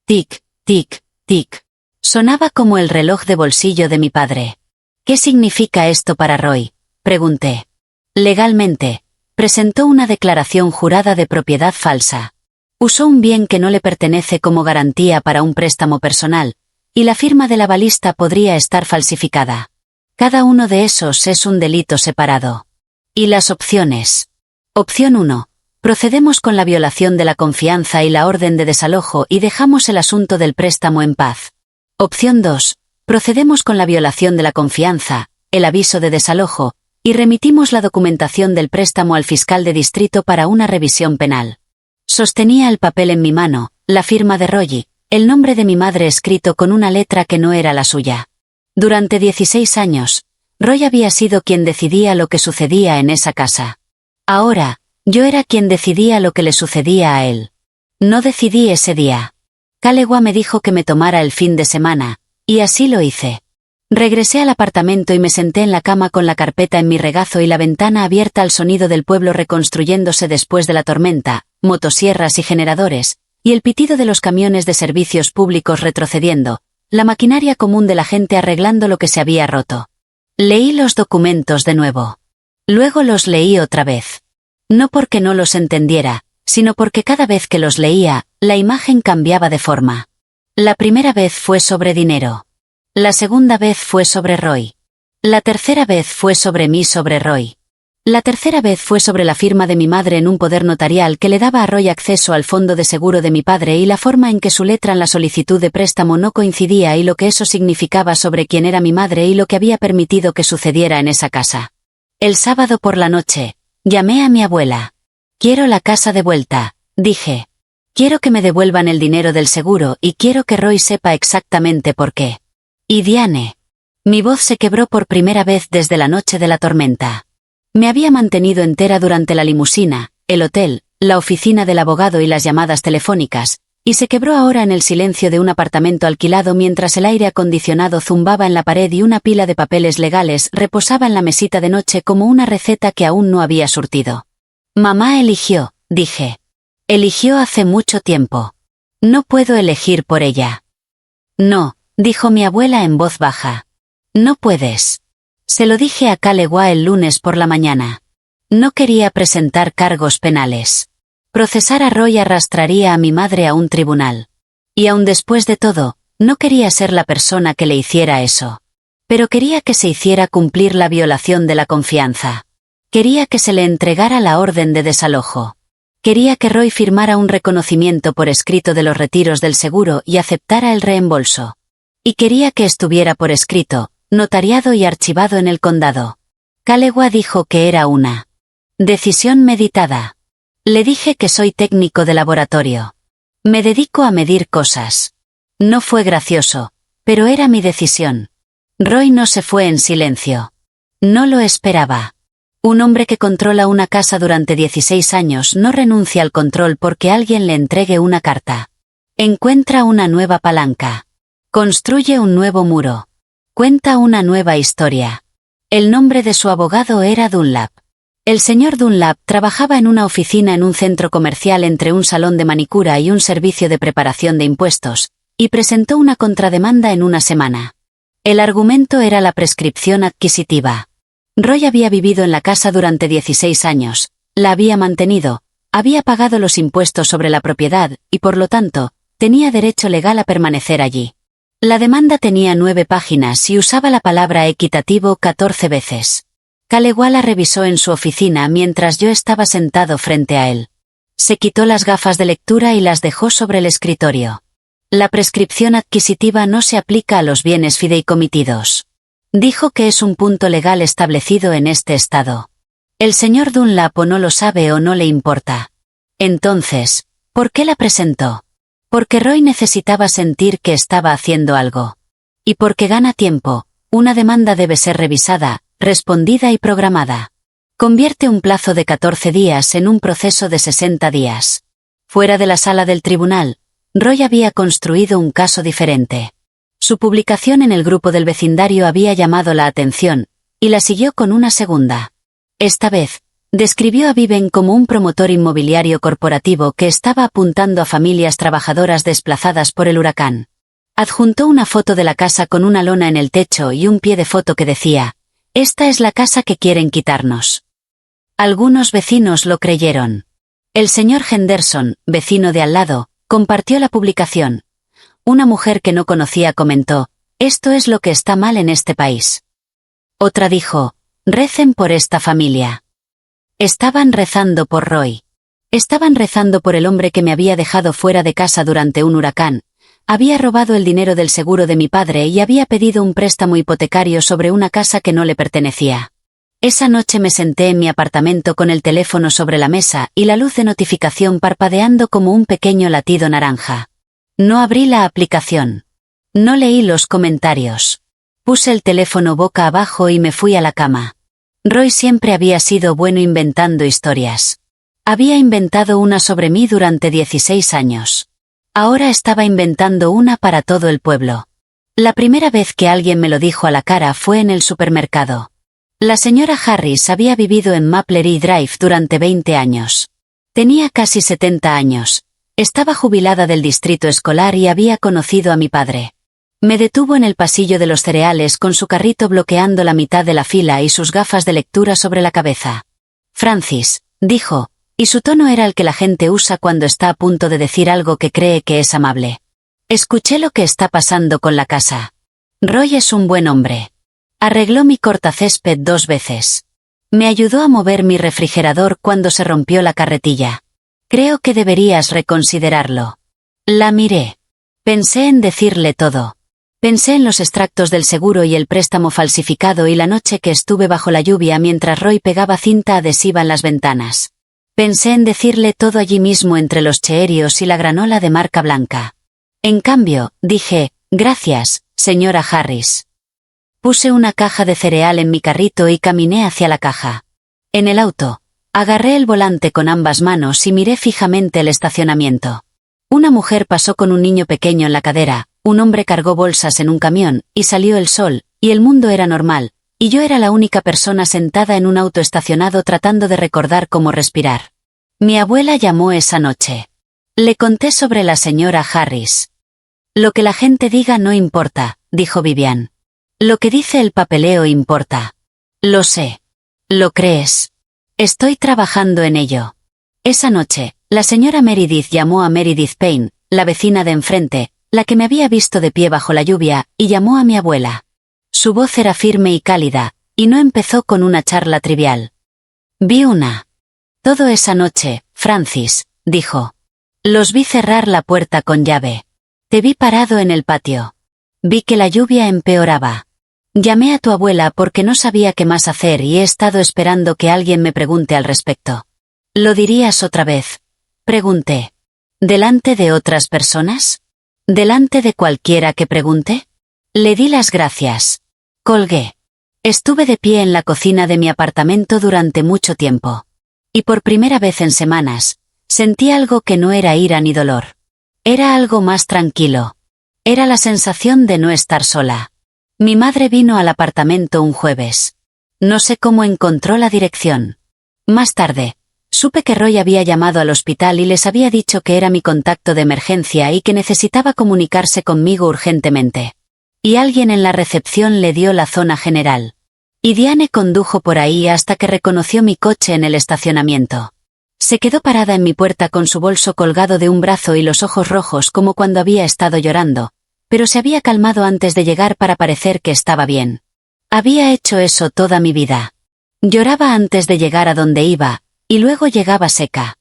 Tic, tic, tic. Sonaba como el reloj de bolsillo de mi padre. ¿Qué significa esto para Roy?, pregunté. Legalmente, presentó una declaración jurada de propiedad falsa. Usó un bien que no le pertenece como garantía para un préstamo personal, y la firma del avalista podría estar falsificada. Cada uno de esos es un delito separado. ¿Y las opciones? Opción 1. Procedemos con la violación de la confianza y la orden de desalojo y dejamos el asunto del préstamo en paz. Opción 2. Procedemos con la violación de la confianza, el aviso de desalojo, y remitimos la documentación del préstamo al fiscal de distrito para una revisión penal. Sostenía el papel en mi mano, la firma de Roy, el nombre de mi madre escrito con una letra que no era la suya. Durante 16 años, Roy había sido quien decidía lo que sucedía en esa casa. Ahora, yo era quien decidía lo que le sucedía a él. No decidí ese día. Calewa me dijo que me tomara el fin de semana, y así lo hice. Regresé al apartamento y me senté en la cama con la carpeta en mi regazo y la ventana abierta al sonido del pueblo reconstruyéndose después de la tormenta, motosierras y generadores, y el pitido de los camiones de servicios públicos retrocediendo, la maquinaria común de la gente arreglando lo que se había roto. Leí los documentos de nuevo. Luego los leí otra vez. No porque no los entendiera, sino porque cada vez que los leía, la imagen cambiaba de forma. La primera vez fue sobre dinero. La segunda vez fue sobre Roy. La tercera vez fue sobre mí sobre Roy. La tercera vez fue sobre la firma de mi madre en un poder notarial que le daba a Roy acceso al fondo de seguro de mi padre y la forma en que su letra en la solicitud de préstamo no coincidía y lo que eso significaba sobre quién era mi madre y lo que había permitido que sucediera en esa casa. El sábado por la noche, llamé a mi abuela. Quiero la casa de vuelta, dije. Quiero que me devuelvan el dinero del seguro y quiero que Roy sepa exactamente por qué. Y Diane. Mi voz se quebró por primera vez desde la noche de la tormenta. Me había mantenido entera durante la limusina, el hotel, la oficina del abogado y las llamadas telefónicas, y se quebró ahora en el silencio de un apartamento alquilado mientras el aire acondicionado zumbaba en la pared y una pila de papeles legales reposaba en la mesita de noche como una receta que aún no había surtido. Mamá eligió, dije. Eligió hace mucho tiempo. No puedo elegir por ella. No, dijo mi abuela en voz baja. No puedes. Se lo dije a Calewa el lunes por la mañana. No quería presentar cargos penales. Procesar a Roy arrastraría a mi madre a un tribunal. Y aun después de todo, no quería ser la persona que le hiciera eso. Pero quería que se hiciera cumplir la violación de la confianza. Quería que se le entregara la orden de desalojo. Quería que Roy firmara un reconocimiento por escrito de los retiros del seguro y aceptara el reembolso. Y quería que estuviera por escrito, notariado y archivado en el condado. Calewa dijo que era una decisión meditada. Le dije que soy técnico de laboratorio. Me dedico a medir cosas. No fue gracioso, pero era mi decisión. Roy no se fue en silencio. No lo esperaba. Un hombre que controla una casa durante 16 años no renuncia al control porque alguien le entregue una carta. Encuentra una nueva palanca. Construye un nuevo muro. Cuenta una nueva historia. El nombre de su abogado era Dunlap. El señor Dunlap trabajaba en una oficina en un centro comercial entre un salón de manicura y un servicio de preparación de impuestos, y presentó una contrademanda en una semana. El argumento era la prescripción adquisitiva. Roy había vivido en la casa durante 16 años, la había mantenido, había pagado los impuestos sobre la propiedad y por lo tanto, tenía derecho legal a permanecer allí. La demanda tenía 9 páginas y usaba la palabra equitativo 14 veces. Calewa la revisó en su oficina mientras yo estaba sentado frente a él. Se quitó las gafas de lectura y las dejó sobre el escritorio. La prescripción adquisitiva no se aplica a los bienes fideicomitidos. Dijo que es un punto legal establecido en este estado. El señor Dunlap o no lo sabe o no le importa. Entonces, ¿por qué la presentó? Porque Roy necesitaba sentir que estaba haciendo algo. Y porque gana tiempo, una demanda debe ser revisada, respondida y programada. Convierte un plazo de 14 días en un proceso de 60 días. Fuera de la sala del tribunal, Roy había construido un caso diferente. Su publicación en el grupo del vecindario había llamado la atención, y la siguió con una segunda. Esta vez, describió a Viven como un promotor inmobiliario corporativo que estaba apuntando a familias trabajadoras desplazadas por el huracán. Adjuntó una foto de la casa con una lona en el techo y un pie de foto que decía, «Esta es la casa que quieren quitarnos». Algunos vecinos lo creyeron. El señor Henderson, vecino de al lado, compartió la publicación. Una mujer que no conocía comentó, «Esto es lo que está mal en este país». Otra dijo, «Recen por esta familia». Estaban rezando por Roy. Estaban rezando por el hombre que me había dejado fuera de casa durante un huracán. Había robado el dinero del seguro de mi padre y había pedido un préstamo hipotecario sobre una casa que no le pertenecía. Esa noche me senté en mi apartamento con el teléfono sobre la mesa y la luz de notificación parpadeando como un pequeño latido naranja. No abrí la aplicación. No leí los comentarios. Puse el teléfono boca abajo y me fui a la cama. Roy siempre había sido bueno inventando historias. Había inventado una sobre mí durante 16 años. Ahora estaba inventando una para todo el pueblo. La primera vez que alguien me lo dijo a la cara fue en el supermercado. La señora Harris había vivido en Maplery Drive durante 20 años. Tenía casi 70 años. Estaba jubilada del distrito escolar y había conocido a mi padre. Me detuvo en el pasillo de los cereales con su carrito bloqueando la mitad de la fila y sus gafas de lectura sobre la cabeza. Francis, dijo, y su tono era el que la gente usa cuando está a punto de decir algo que cree que es amable. Escuché lo que está pasando con la casa. Roy es un buen hombre. Arregló mi cortacésped 2 veces. Me ayudó a mover mi refrigerador cuando se rompió la carretilla. Creo que deberías reconsiderarlo. La miré. Pensé en decirle todo. Pensé en los extractos del seguro y el préstamo falsificado y la noche que estuve bajo la lluvia mientras Roy pegaba cinta adhesiva en las ventanas. Pensé en decirle todo allí mismo entre los cheerios y la granola de marca blanca. En cambio, dije, gracias, señora Harris. Puse una caja de cereal en mi carrito y caminé hacia la caja. En el auto, agarré el volante con ambas manos y miré fijamente el estacionamiento. Una mujer pasó con un niño pequeño en la cadera, un hombre cargó bolsas en un camión, y salió el sol, y el mundo era normal, y yo era la única persona sentada en un auto estacionado tratando de recordar cómo respirar. Mi abuela llamó esa noche. Le conté sobre la señora Harris. Lo que la gente diga no importa, dijo Vivian. Lo que dice el papeleo importa. Lo sé. ¿Lo crees? Estoy trabajando en ello. Esa noche, la señora Meredith llamó a Meredith Payne, la vecina de enfrente, la que me había visto de pie bajo la lluvia, y llamó a mi abuela. Su voz era firme y cálida, y no empezó con una charla trivial. Vi una. Todo esa noche, Francis, dijo. Los vi cerrar la puerta con llave. Te vi parado en el patio. Vi que la lluvia empeoraba. Llamé a tu abuela porque no sabía qué más hacer y he estado esperando que alguien me pregunte al respecto. ¿Lo dirías otra vez? Pregunté. ¿Delante de otras personas? ¿Delante de cualquiera que pregunte? Le di las gracias. Colgué. Estuve de pie en la cocina de mi apartamento durante mucho tiempo. Y por primera vez en semanas, sentí algo que no era ira ni dolor. Era algo más tranquilo. Era la sensación de no estar sola. Mi madre vino al apartamento un jueves. No sé cómo encontró la dirección. Más tarde, supe que Roy había llamado al hospital y les había dicho que era mi contacto de emergencia y que necesitaba comunicarse conmigo urgentemente. Y alguien en la recepción le dio la zona general. Y Diane condujo por ahí hasta que reconoció mi coche en el estacionamiento. Se quedó parada en mi puerta con su bolso colgado de un brazo y los ojos rojos como cuando había estado llorando, pero se había calmado antes de llegar para parecer que estaba bien. Había hecho eso toda mi vida. Lloraba antes de llegar a donde iba, y luego llegaba seca.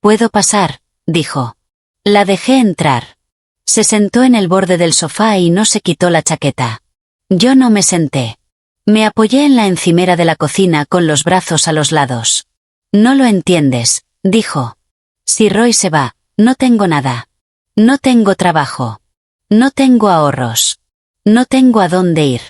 «¿Puedo pasar?», dijo. La dejé entrar. Se sentó en el borde del sofá y no se quitó la chaqueta. Yo no me senté. Me apoyé en la encimera de la cocina con los brazos a los lados. «No lo entiendes», dijo. «Si Roy se va, no tengo nada. No tengo trabajo. No tengo ahorros. No tengo a dónde ir.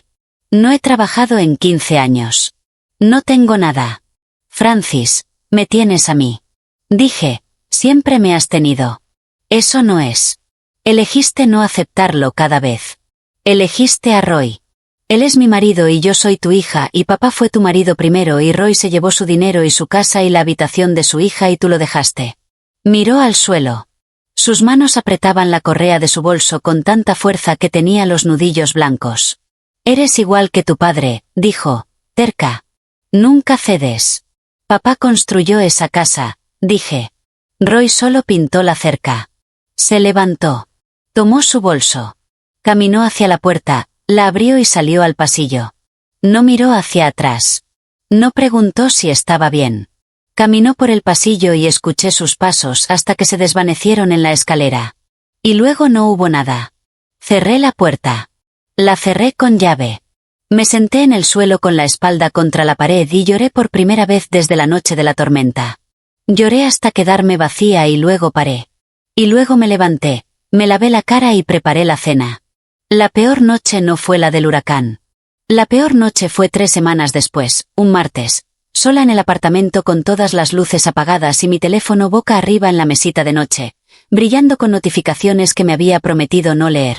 No he trabajado en 15 años. No tengo nada. Francis, me tienes a mí». Dije, «Siempre me has tenido». Eso no es. Elegiste no aceptarlo cada vez. Elegiste a Roy. Él es mi marido y yo soy tu hija y papá fue tu marido primero y Roy se llevó su dinero y su casa y la habitación de su hija y tú lo dejaste. Miró al suelo. Sus manos apretaban la correa de su bolso con tanta fuerza que tenía los nudillos blancos. Eres igual que tu padre, dijo, terca. Nunca cedes. Papá construyó esa casa, dije. Roy solo pintó la cerca. Se levantó. Tomó su bolso. Caminó hacia la puerta. La abrió y salió al pasillo. No miró hacia atrás. No preguntó si estaba bien. Caminó por el pasillo y escuché sus pasos hasta que se desvanecieron en la escalera. Y luego no hubo nada. Cerré la puerta. La cerré con llave. Me senté en el suelo con la espalda contra la pared y lloré por primera vez desde la noche de la tormenta. Lloré hasta quedarme vacía y luego paré. Y luego me levanté, me lavé la cara y preparé la cena. La peor noche no fue la del huracán. La peor noche fue 3 semanas después, un martes, sola en el apartamento con todas las luces apagadas y mi teléfono boca arriba en la mesita de noche, brillando con notificaciones que me había prometido no leer.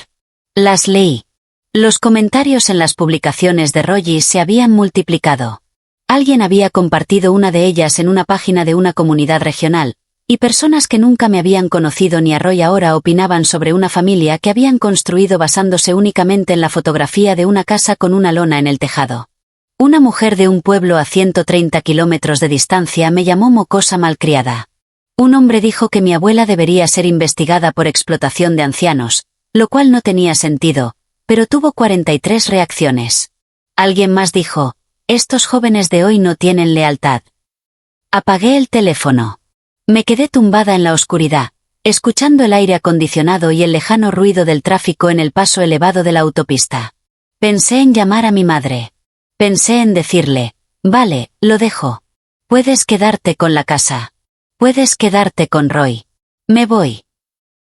Las leí. Los comentarios en las publicaciones de Roy se habían multiplicado. Alguien había compartido una de ellas en una página de una comunidad regional, y personas que nunca me habían conocido ni a Roy ahora opinaban sobre una familia que habían construido basándose únicamente en la fotografía de una casa con una lona en el tejado. Una mujer de un pueblo a 130 kilómetros de distancia me llamó mocosa malcriada. Un hombre dijo que mi abuela debería ser investigada por explotación de ancianos, lo cual no tenía sentido, pero tuvo 43 reacciones. Alguien más dijo, estos jóvenes de hoy no tienen lealtad. Apagué el teléfono. Me quedé tumbada en la oscuridad, escuchando el aire acondicionado y el lejano ruido del tráfico en el paso elevado de la autopista. Pensé en llamar a mi madre. Pensé en decirle, vale, lo dejo. Puedes quedarte con la casa. Puedes quedarte con Roy. Me voy.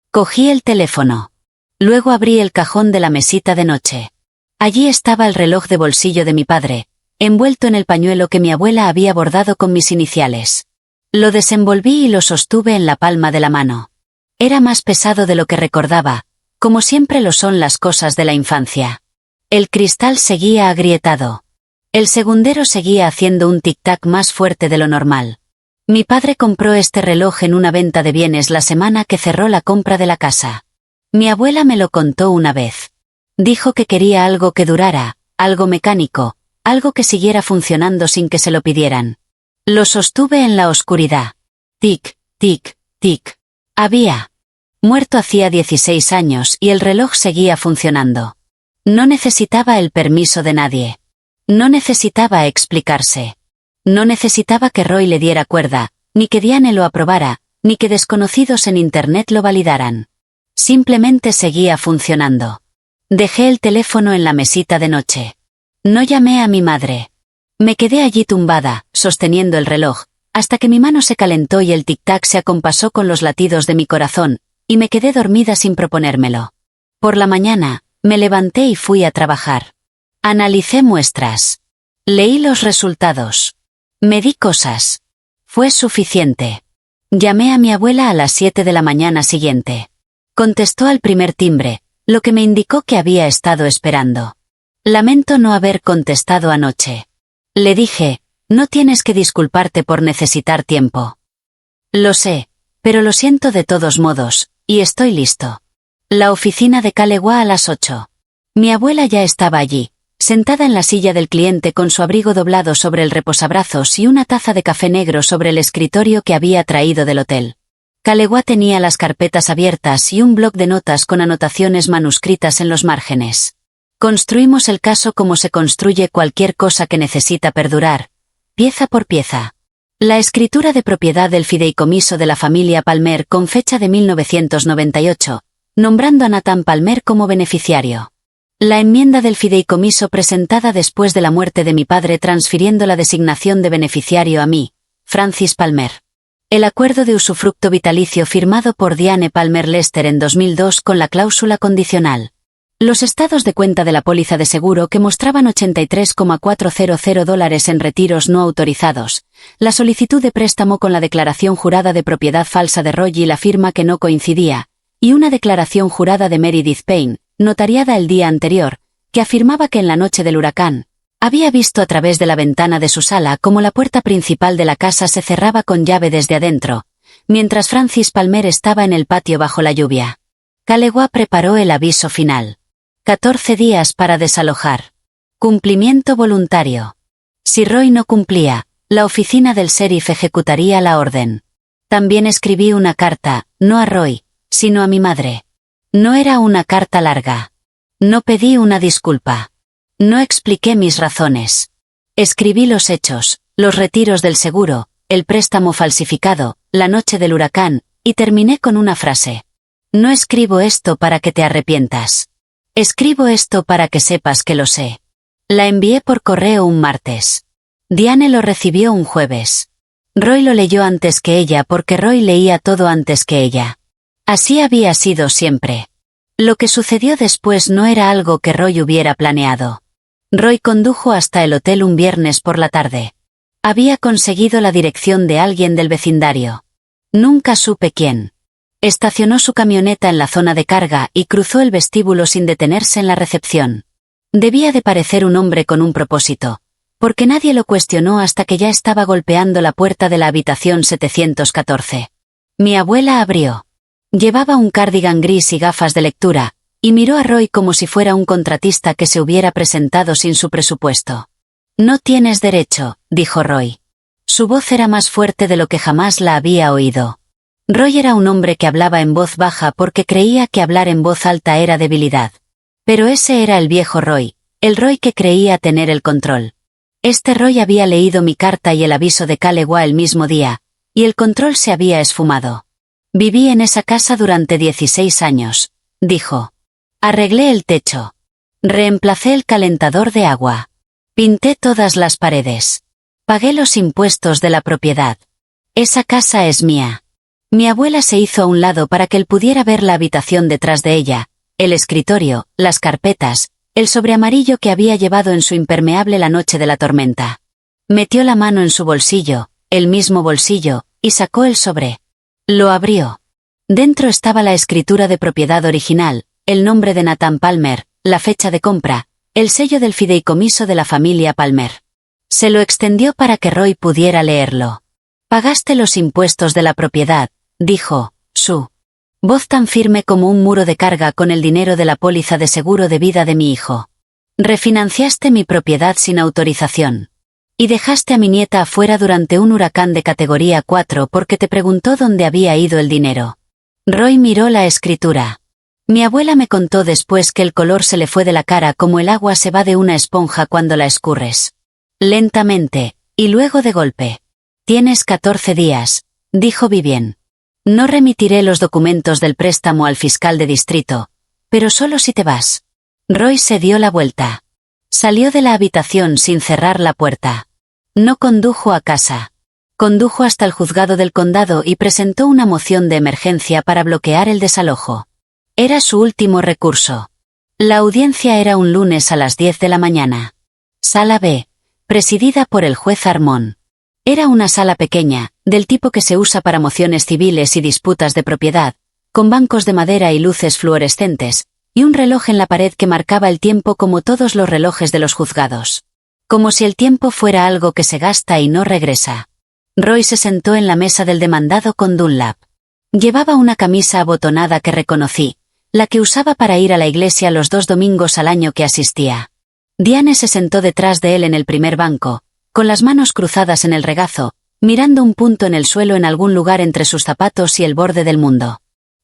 Cogí el teléfono. Luego abrí el cajón de la mesita de noche. Allí estaba el reloj de bolsillo de mi padre, envuelto en el pañuelo que mi abuela había bordado con mis iniciales. Lo desenvolví y lo sostuve en la palma de la mano. Era más pesado de lo que recordaba, como siempre lo son las cosas de la infancia. El cristal seguía agrietado. El segundero seguía haciendo un tic-tac más fuerte de lo normal. Mi padre compró este reloj en una venta de bienes la semana que cerró la compra de la casa. Mi abuela me lo contó una vez. Dijo que quería algo que durara, algo mecánico, algo que siguiera funcionando sin que se lo pidieran. Lo sostuve en la oscuridad. Tic, tic, tic. Había muerto hacía 16 años y el reloj seguía funcionando. No necesitaba el permiso de nadie. No necesitaba explicarse. No necesitaba que Roy le diera cuerda, ni que Diane lo aprobara, ni que desconocidos en internet lo validaran. Simplemente seguía funcionando. Dejé el teléfono en la mesita de noche. No llamé a mi madre. Me quedé allí tumbada, sosteniendo el reloj, hasta que mi mano se calentó y el tic-tac se acompasó con los latidos de mi corazón, y me quedé dormida sin proponérmelo. Por la mañana, me levanté y fui a trabajar. Analicé muestras. Leí los resultados. Medí cosas. Fue suficiente. Llamé a mi abuela a las 7 de la mañana siguiente. Contestó al primer timbre, lo que me indicó que había estado esperando. Lamento no haber contestado anoche. Le dije, no tienes que disculparte por necesitar tiempo. Lo sé, pero lo siento de todos modos, y estoy listo. La oficina de Calegua a las 8. Mi abuela ya estaba allí, sentada en la silla del cliente con su abrigo doblado sobre el reposabrazos y una taza de café negro sobre el escritorio que había traído del hotel. Calegua tenía las carpetas abiertas y un bloc de notas con anotaciones manuscritas en los márgenes. Construimos el caso como se construye cualquier cosa que necesita perdurar, pieza por pieza. La escritura de propiedad del fideicomiso de la familia Palmer con fecha de 1998, nombrando a Nathan Palmer como beneficiario. La enmienda del fideicomiso presentada después de la muerte de mi padre transfiriendo la designación de beneficiario a mí, Francis Palmer. El acuerdo de usufructo vitalicio firmado por Diane Palmer Lester en 2002 con la cláusula condicional. Los estados de cuenta de la póliza de seguro que mostraban $83,400 en retiros no autorizados, la solicitud de préstamo con la declaración jurada de propiedad falsa de Roy y la firma que no coincidía, y una declaración jurada de Meredith Payne, notariada el día anterior, que afirmaba que en la noche del huracán, había visto a través de la ventana de su sala cómo la puerta principal de la casa se cerraba con llave desde adentro, mientras Francis Palmer estaba en el patio bajo la lluvia. Calegua preparó el aviso final. 14 días para desalojar. Cumplimiento voluntario. Si Roy no cumplía, la oficina del sheriff ejecutaría la orden. También escribí una carta, no a Roy, sino a mi madre. No era una carta larga. No pedí una disculpa. No expliqué mis razones. Escribí los hechos, los retiros del seguro, el préstamo falsificado, la noche del huracán, y terminé con una frase. No escribo esto para que te arrepientas. Escribo esto para que sepas que lo sé. La envié por correo un martes. Diane lo recibió un jueves. Roy lo leyó antes que ella porque Roy leía todo antes que ella. Así había sido siempre. Lo que sucedió después no era algo que Roy hubiera planeado. Roy condujo hasta el hotel un viernes por la tarde. Había conseguido la dirección de alguien del vecindario. Nunca supe quién. Estacionó su camioneta en la zona de carga y cruzó el vestíbulo sin detenerse en la recepción. Debía de parecer un hombre con un propósito, porque nadie lo cuestionó hasta que ya estaba golpeando la puerta de la habitación 714. Mi abuela abrió. Llevaba un cardigan gris y gafas de lectura, y miró a Roy como si fuera un contratista que se hubiera presentado sin su presupuesto. No tienes derecho, dijo Roy. Su voz era más fuerte de lo que jamás la había oído. Roy era un hombre que hablaba en voz baja porque creía que hablar en voz alta era debilidad. Pero ese era el viejo Roy, el Roy que creía tener el control. Este Roy había leído mi carta y el aviso de Kalewa el mismo día, y el control se había esfumado. Viví en esa casa durante 16 años, dijo. Arreglé el techo. Reemplacé el calentador de agua. Pinté todas las paredes. Pagué los impuestos de la propiedad. Esa casa es mía. Mi abuela se hizo a un lado para que él pudiera ver la habitación detrás de ella, el escritorio, las carpetas, el sobre amarillo que había llevado en su impermeable la noche de la tormenta. Metió la mano en su bolsillo, el mismo bolsillo, y sacó el sobre. Lo abrió. Dentro estaba la escritura de propiedad original, el nombre de Nathan Palmer, la fecha de compra, el sello del fideicomiso de la familia Palmer. Se lo extendió para que Roy pudiera leerlo. Pagaste los impuestos de la propiedad, dijo, su voz tan firme como un muro de carga con el dinero de la póliza de seguro de vida de mi hijo. Refinanciaste mi propiedad sin autorización. Y dejaste a mi nieta afuera durante un huracán de categoría 4 porque te preguntó dónde había ido el dinero. Roy miró la escritura. Mi abuela me contó después que el color se le fue de la cara como el agua se va de una esponja cuando la escurres. Lentamente, y luego de golpe. Tienes 14 días, dijo Vivien. No remitiré los documentos del préstamo al fiscal de distrito, pero solo si te vas. Roy se dio la vuelta. Salió de la habitación sin cerrar la puerta. No condujo a casa. Condujo hasta el juzgado del condado y presentó una moción de emergencia para bloquear el desalojo. Era su último recurso. La audiencia era un lunes a las 10 de la mañana. Sala B, presidida por el juez Armón. Era una sala pequeña, del tipo que se usa para mociones civiles y disputas de propiedad, con bancos de madera y luces fluorescentes, y un reloj en la pared que marcaba el tiempo como todos los relojes de los juzgados. Como si el tiempo fuera algo que se gasta y no regresa. Roy se sentó en la mesa del demandado con Dunlap. Llevaba una camisa abotonada que reconocí, la que usaba para ir a la iglesia los 2 domingos al año que asistía. Diane se sentó detrás de él en el primer banco, con las manos cruzadas en el regazo, mirando un punto en el suelo en algún lugar entre sus zapatos y el borde del mundo.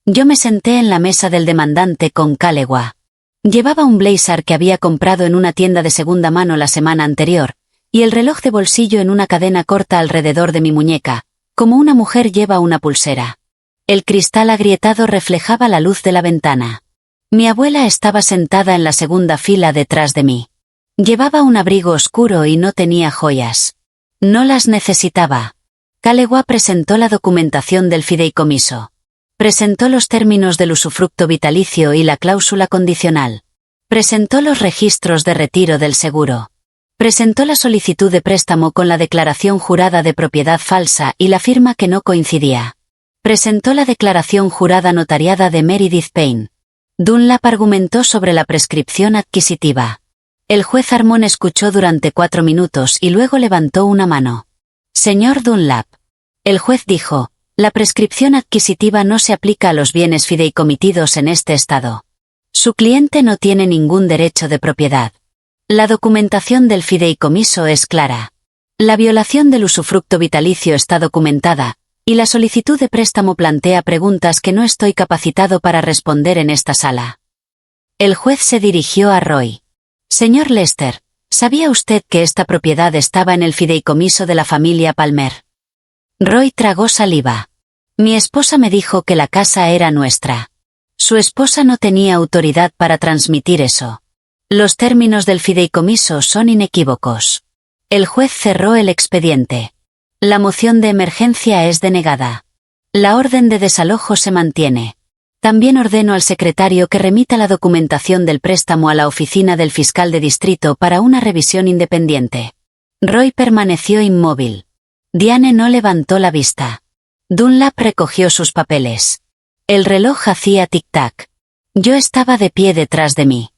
Yo me senté en la mesa del demandante con Kalewa. Llevaba un blazer que había comprado en una tienda de segunda mano la semana anterior, y el reloj de bolsillo en una cadena corta alrededor de mi muñeca, como una mujer lleva una pulsera. El cristal agrietado reflejaba la luz de la ventana. Mi abuela estaba sentada en la segunda fila detrás de mí. Llevaba un abrigo oscuro y no tenía joyas. No las necesitaba. Kalewa presentó la documentación del fideicomiso. Presentó los términos del usufructo vitalicio y la cláusula condicional. Presentó los registros de retiro del seguro. Presentó la solicitud de préstamo con la declaración jurada de propiedad falsa y la firma que no coincidía. Presentó la declaración jurada notariada de Meredith Payne. Dunlap argumentó sobre la prescripción adquisitiva. El juez Armón escuchó durante 4 minutos y luego levantó una mano. Señor Dunlap. El juez dijo, la prescripción adquisitiva no se aplica a los bienes fideicomitidos en este estado. Su cliente no tiene ningún derecho de propiedad. La documentación del fideicomiso es clara. La violación del usufructo vitalicio está documentada, y la solicitud de préstamo plantea preguntas que no estoy capacitado para responder en esta sala. El juez se dirigió a Roy. Señor Lester, ¿sabía usted que esta propiedad estaba en el fideicomiso de la familia Palmer? Roy tragó saliva. Mi esposa me dijo que la casa era nuestra. Su esposa no tenía autoridad para transmitir eso. Los términos del fideicomiso son inequívocos. El juez cerró el expediente. La moción de emergencia es denegada. La orden de desalojo se mantiene. También ordeno al secretario que remita la documentación del préstamo a la oficina del fiscal de distrito para una revisión independiente. Roy permaneció inmóvil. Diane no levantó la vista. Dunlap recogió sus papeles. El reloj hacía tic-tac. Yo estaba de pie detrás de mí.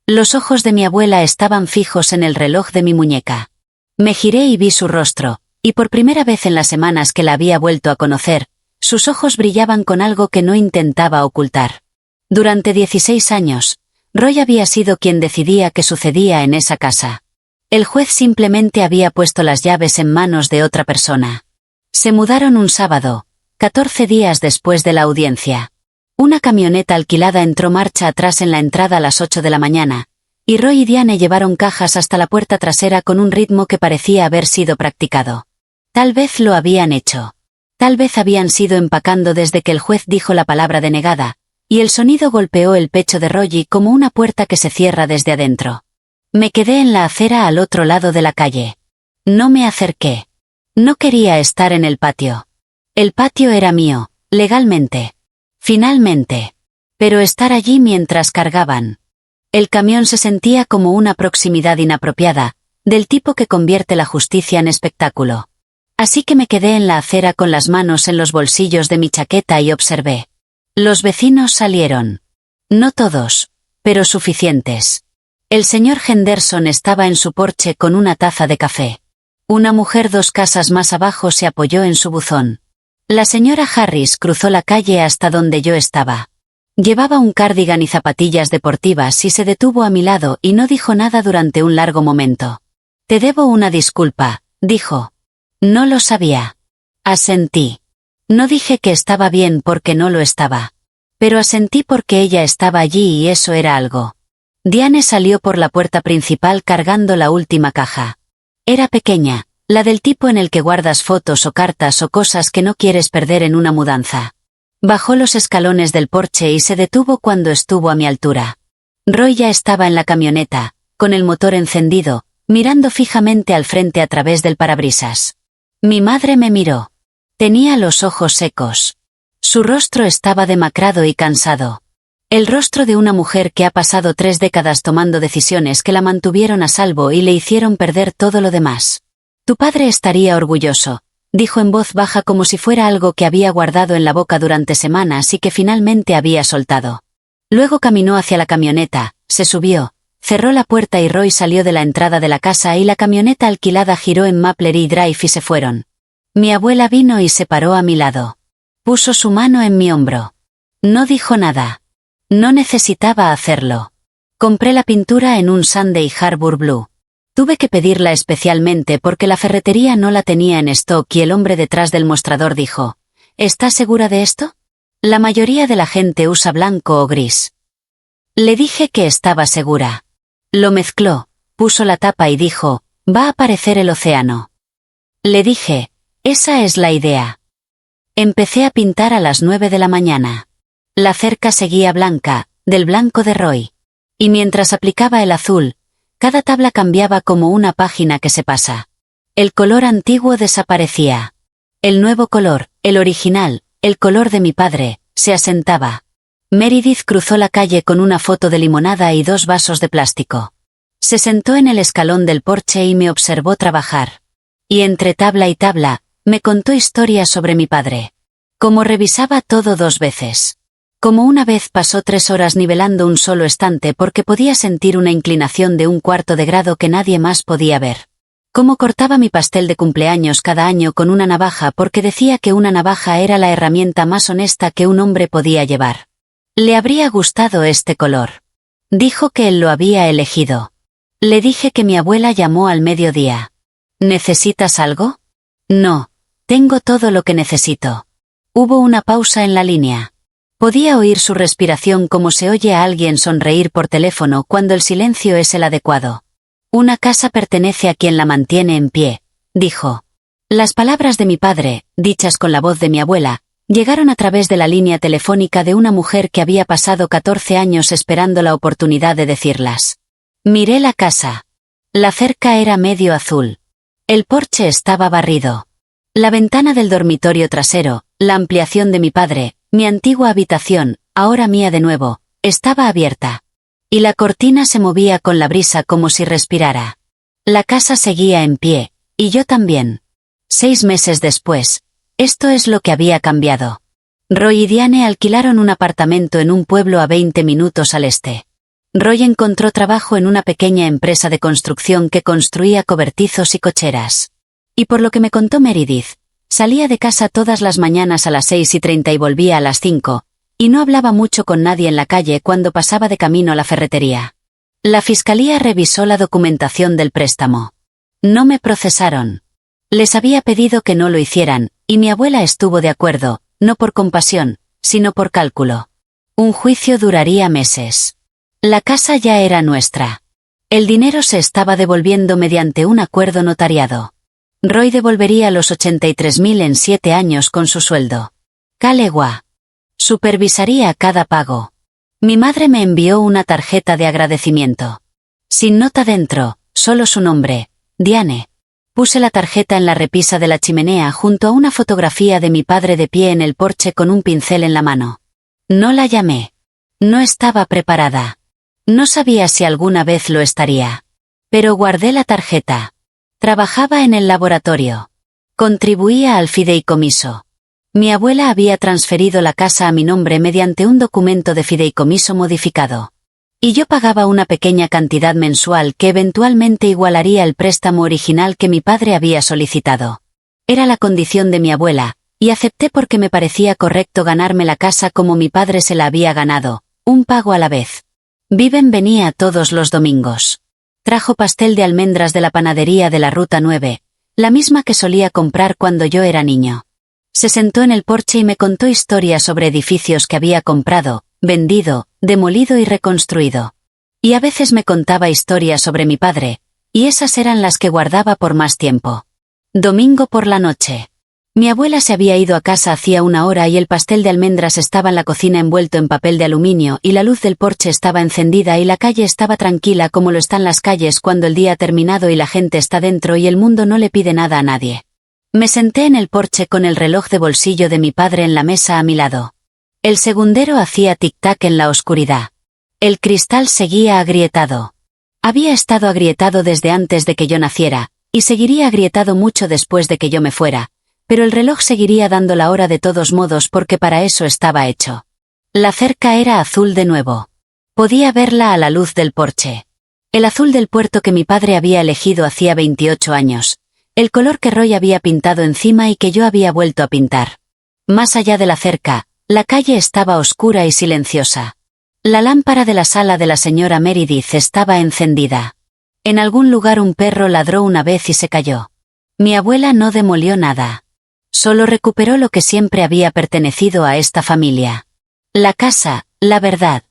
Los ojos de mi abuela estaban fijos en el reloj de mi muñeca. Me giré y vi su rostro, y por primera vez en las semanas que la había vuelto a conocer, sus ojos brillaban con algo que no intentaba ocultar. Durante 16 años, Roy había sido quien decidía qué sucedía en esa casa. El juez simplemente había puesto las llaves en manos de otra persona. Se mudaron un sábado, 14 días después de la audiencia. Una camioneta alquilada entró marcha atrás en la entrada a las 8 de la mañana, y Roy y Diane llevaron cajas hasta la puerta trasera con un ritmo que parecía haber sido practicado. Tal vez lo habían hecho. Tal vez habían sido empacando desde que el juez dijo la palabra denegada, y el sonido golpeó el pecho de Roy como una puerta que se cierra desde adentro. Me quedé en la acera al otro lado de la calle. No me acerqué. No quería estar en el patio. El patio era mío, legalmente. Finalmente. Pero estar allí mientras cargaban. El camión se sentía como una proximidad inapropiada, del tipo que convierte la justicia en espectáculo. Así que me quedé en la acera con las manos en los bolsillos de mi chaqueta y observé. Los vecinos salieron. No todos, pero suficientes. El señor Henderson estaba en su porche con una taza de café. Una mujer 2 casas más abajo se apoyó en su buzón. La señora Harris cruzó la calle hasta donde yo estaba. Llevaba un cardigan y zapatillas deportivas y se detuvo a mi lado y no dijo nada durante un largo momento. «Te debo una disculpa», dijo. No lo sabía. Asentí. No dije que estaba bien porque no lo estaba. Pero asentí porque ella estaba allí y eso era algo. Diane salió por la puerta principal cargando la última caja. Era pequeña, la del tipo en el que guardas fotos o cartas o cosas que no quieres perder en una mudanza. Bajó los escalones del porche y se detuvo cuando estuvo a mi altura. Roy ya estaba en la camioneta, con el motor encendido, mirando fijamente al frente a través del parabrisas. Mi madre me miró. Tenía los ojos secos. Su rostro estaba demacrado y cansado. El rostro de una mujer que ha pasado 3 décadas tomando decisiones que la mantuvieron a salvo y le hicieron perder todo lo demás. Tu padre estaría orgulloso, dijo en voz baja como si fuera algo que había guardado en la boca durante semanas y que finalmente había soltado. Luego caminó hacia la camioneta, se subió, cerró la puerta y Roy salió de la entrada de la casa y la camioneta alquilada giró en Maplery Drive y se fueron. Mi abuela vino y se paró a mi lado. Puso su mano en mi hombro. No dijo nada. No necesitaba hacerlo. Compré la pintura en un Sunday Harbor Blue. Tuve que pedirla especialmente porque la ferretería no la tenía en stock y el hombre detrás del mostrador dijo, ¿estás segura de esto? La mayoría de la gente usa blanco o gris. Le dije que estaba segura. Lo mezcló, puso la tapa y dijo, va a aparecer el océano. Le dije, esa es la idea. Empecé a pintar a las 9 de la mañana. La cerca seguía blanca, del blanco de Roy. Y mientras aplicaba el azul, cada tabla cambiaba como una página que se pasa. El color antiguo desaparecía. El nuevo color, el original, el color de mi padre, se asentaba. Meredith cruzó la calle con una foto de limonada y 2 vasos de plástico. Se sentó en el escalón del porche y me observó trabajar. Y entre tabla y tabla, me contó historias sobre mi padre. Como revisaba todo 2 veces. Como una vez pasó 3 horas nivelando un solo estante porque podía sentir una inclinación de 1/4 de grado que nadie más podía ver. Cómo cortaba mi pastel de cumpleaños cada año con una navaja porque decía que una navaja era la herramienta más honesta que un hombre podía llevar. Le habría gustado este color. Dijo que él lo había elegido. Le dije que mi abuela llamó al mediodía. ¿Necesitas algo? No, tengo todo lo que necesito. Hubo una pausa en la línea. Podía oír su respiración como se oye a alguien sonreír por teléfono cuando el silencio es el adecuado. Una casa pertenece a quien la mantiene en pie, dijo. Las palabras de mi padre, dichas con la voz de mi abuela, llegaron a través de la línea telefónica de una mujer que había pasado 14 años esperando la oportunidad de decirlas. Miré la casa. La cerca era medio azul. El porche estaba barrido. La ventana del dormitorio trasero, la ampliación de mi padre, mi antigua habitación, ahora mía de nuevo, estaba abierta. Y la cortina se movía con la brisa como si respirara. La casa seguía en pie, y yo también. 6 meses después, esto es lo que había cambiado. Roy y Diane alquilaron un apartamento en un pueblo a 20 minutos al este. Roy encontró trabajo en una pequeña empresa de construcción que construía cobertizos y cocheras. Y por lo que me contó Meredith, salía de casa todas las mañanas a las 6:30 y volvía a las 5, y no hablaba mucho con nadie en la calle cuando pasaba de camino a la ferretería. La fiscalía revisó la documentación del préstamo. No me procesaron. Les había pedido que no lo hicieran, y mi abuela estuvo de acuerdo, no por compasión, sino por cálculo. Un juicio duraría meses. La casa ya era nuestra. El dinero se estaba devolviendo mediante un acuerdo notariado. Roy devolvería los 83.000 en 7 años con su sueldo. Calegua. Supervisaría cada pago. Mi madre me envió una tarjeta de agradecimiento. Sin nota dentro, solo su nombre, Diane. Puse la tarjeta en la repisa de la chimenea junto a una fotografía de mi padre de pie en el porche con un pincel en la mano. No la llamé. No estaba preparada. No sabía si alguna vez lo estaría. Pero guardé la tarjeta. Trabajaba en el laboratorio. Contribuía al fideicomiso. Mi abuela había transferido la casa a mi nombre mediante un documento de fideicomiso modificado. Y yo pagaba una pequeña cantidad mensual que eventualmente igualaría el préstamo original que mi padre había solicitado. Era la condición de mi abuela, y acepté porque me parecía correcto ganarme la casa como mi padre se la había ganado, un pago a la vez. Viven venía todos los domingos. Trajo pastel de almendras de la panadería de la Ruta 9, la misma que solía comprar cuando yo era niño. Se sentó en el porche y me contó historias sobre edificios que había comprado, vendido, demolido y reconstruido. Y a veces me contaba historias sobre mi padre, y esas eran las que guardaba por más tiempo. Domingo por la noche. Mi abuela se había ido a casa hacía 1 hora y el pastel de almendras estaba en la cocina envuelto en papel de aluminio y la luz del porche estaba encendida y la calle estaba tranquila como lo están las calles cuando el día ha terminado y la gente está dentro y el mundo no le pide nada a nadie. Me senté en el porche con el reloj de bolsillo de mi padre en la mesa a mi lado. El segundero hacía tic-tac en la oscuridad. El cristal seguía agrietado. Había estado agrietado desde antes de que yo naciera, y seguiría agrietado mucho después de que yo me fuera, pero el reloj seguiría dando la hora de todos modos porque para eso estaba hecho. La cerca era azul de nuevo. Podía verla a la luz del porche. El azul del puerto que mi padre había elegido hacía 28 años. El color que Roy había pintado encima y que yo había vuelto a pintar. Más allá de la cerca, la calle estaba oscura y silenciosa. La lámpara de la sala de la señora Meredith estaba encendida. En algún lugar un perro ladró una vez y se cayó. Mi abuela no demolió nada. Solo recuperó lo que siempre había pertenecido a esta familia. La casa, la verdad.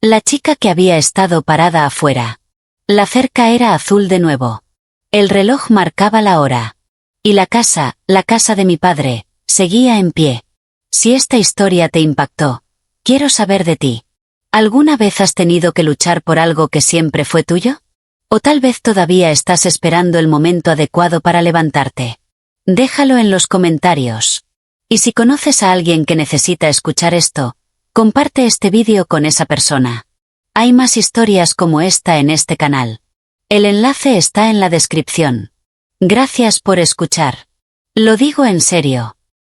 La chica que había estado parada afuera. La cerca era azul de nuevo. El reloj marcaba la hora. Y la casa de mi padre, seguía en pie. Si esta historia te impactó, quiero saber de ti. ¿Alguna vez has tenido que luchar por algo que siempre fue tuyo? ¿O tal vez todavía estás esperando el momento adecuado para levantarte? Déjalo en los comentarios. Y si conoces a alguien que necesita escuchar esto, comparte este vídeo con esa persona. Hay más historias como esta en este canal. El enlace está en la descripción. Gracias por escuchar. Lo digo en serio.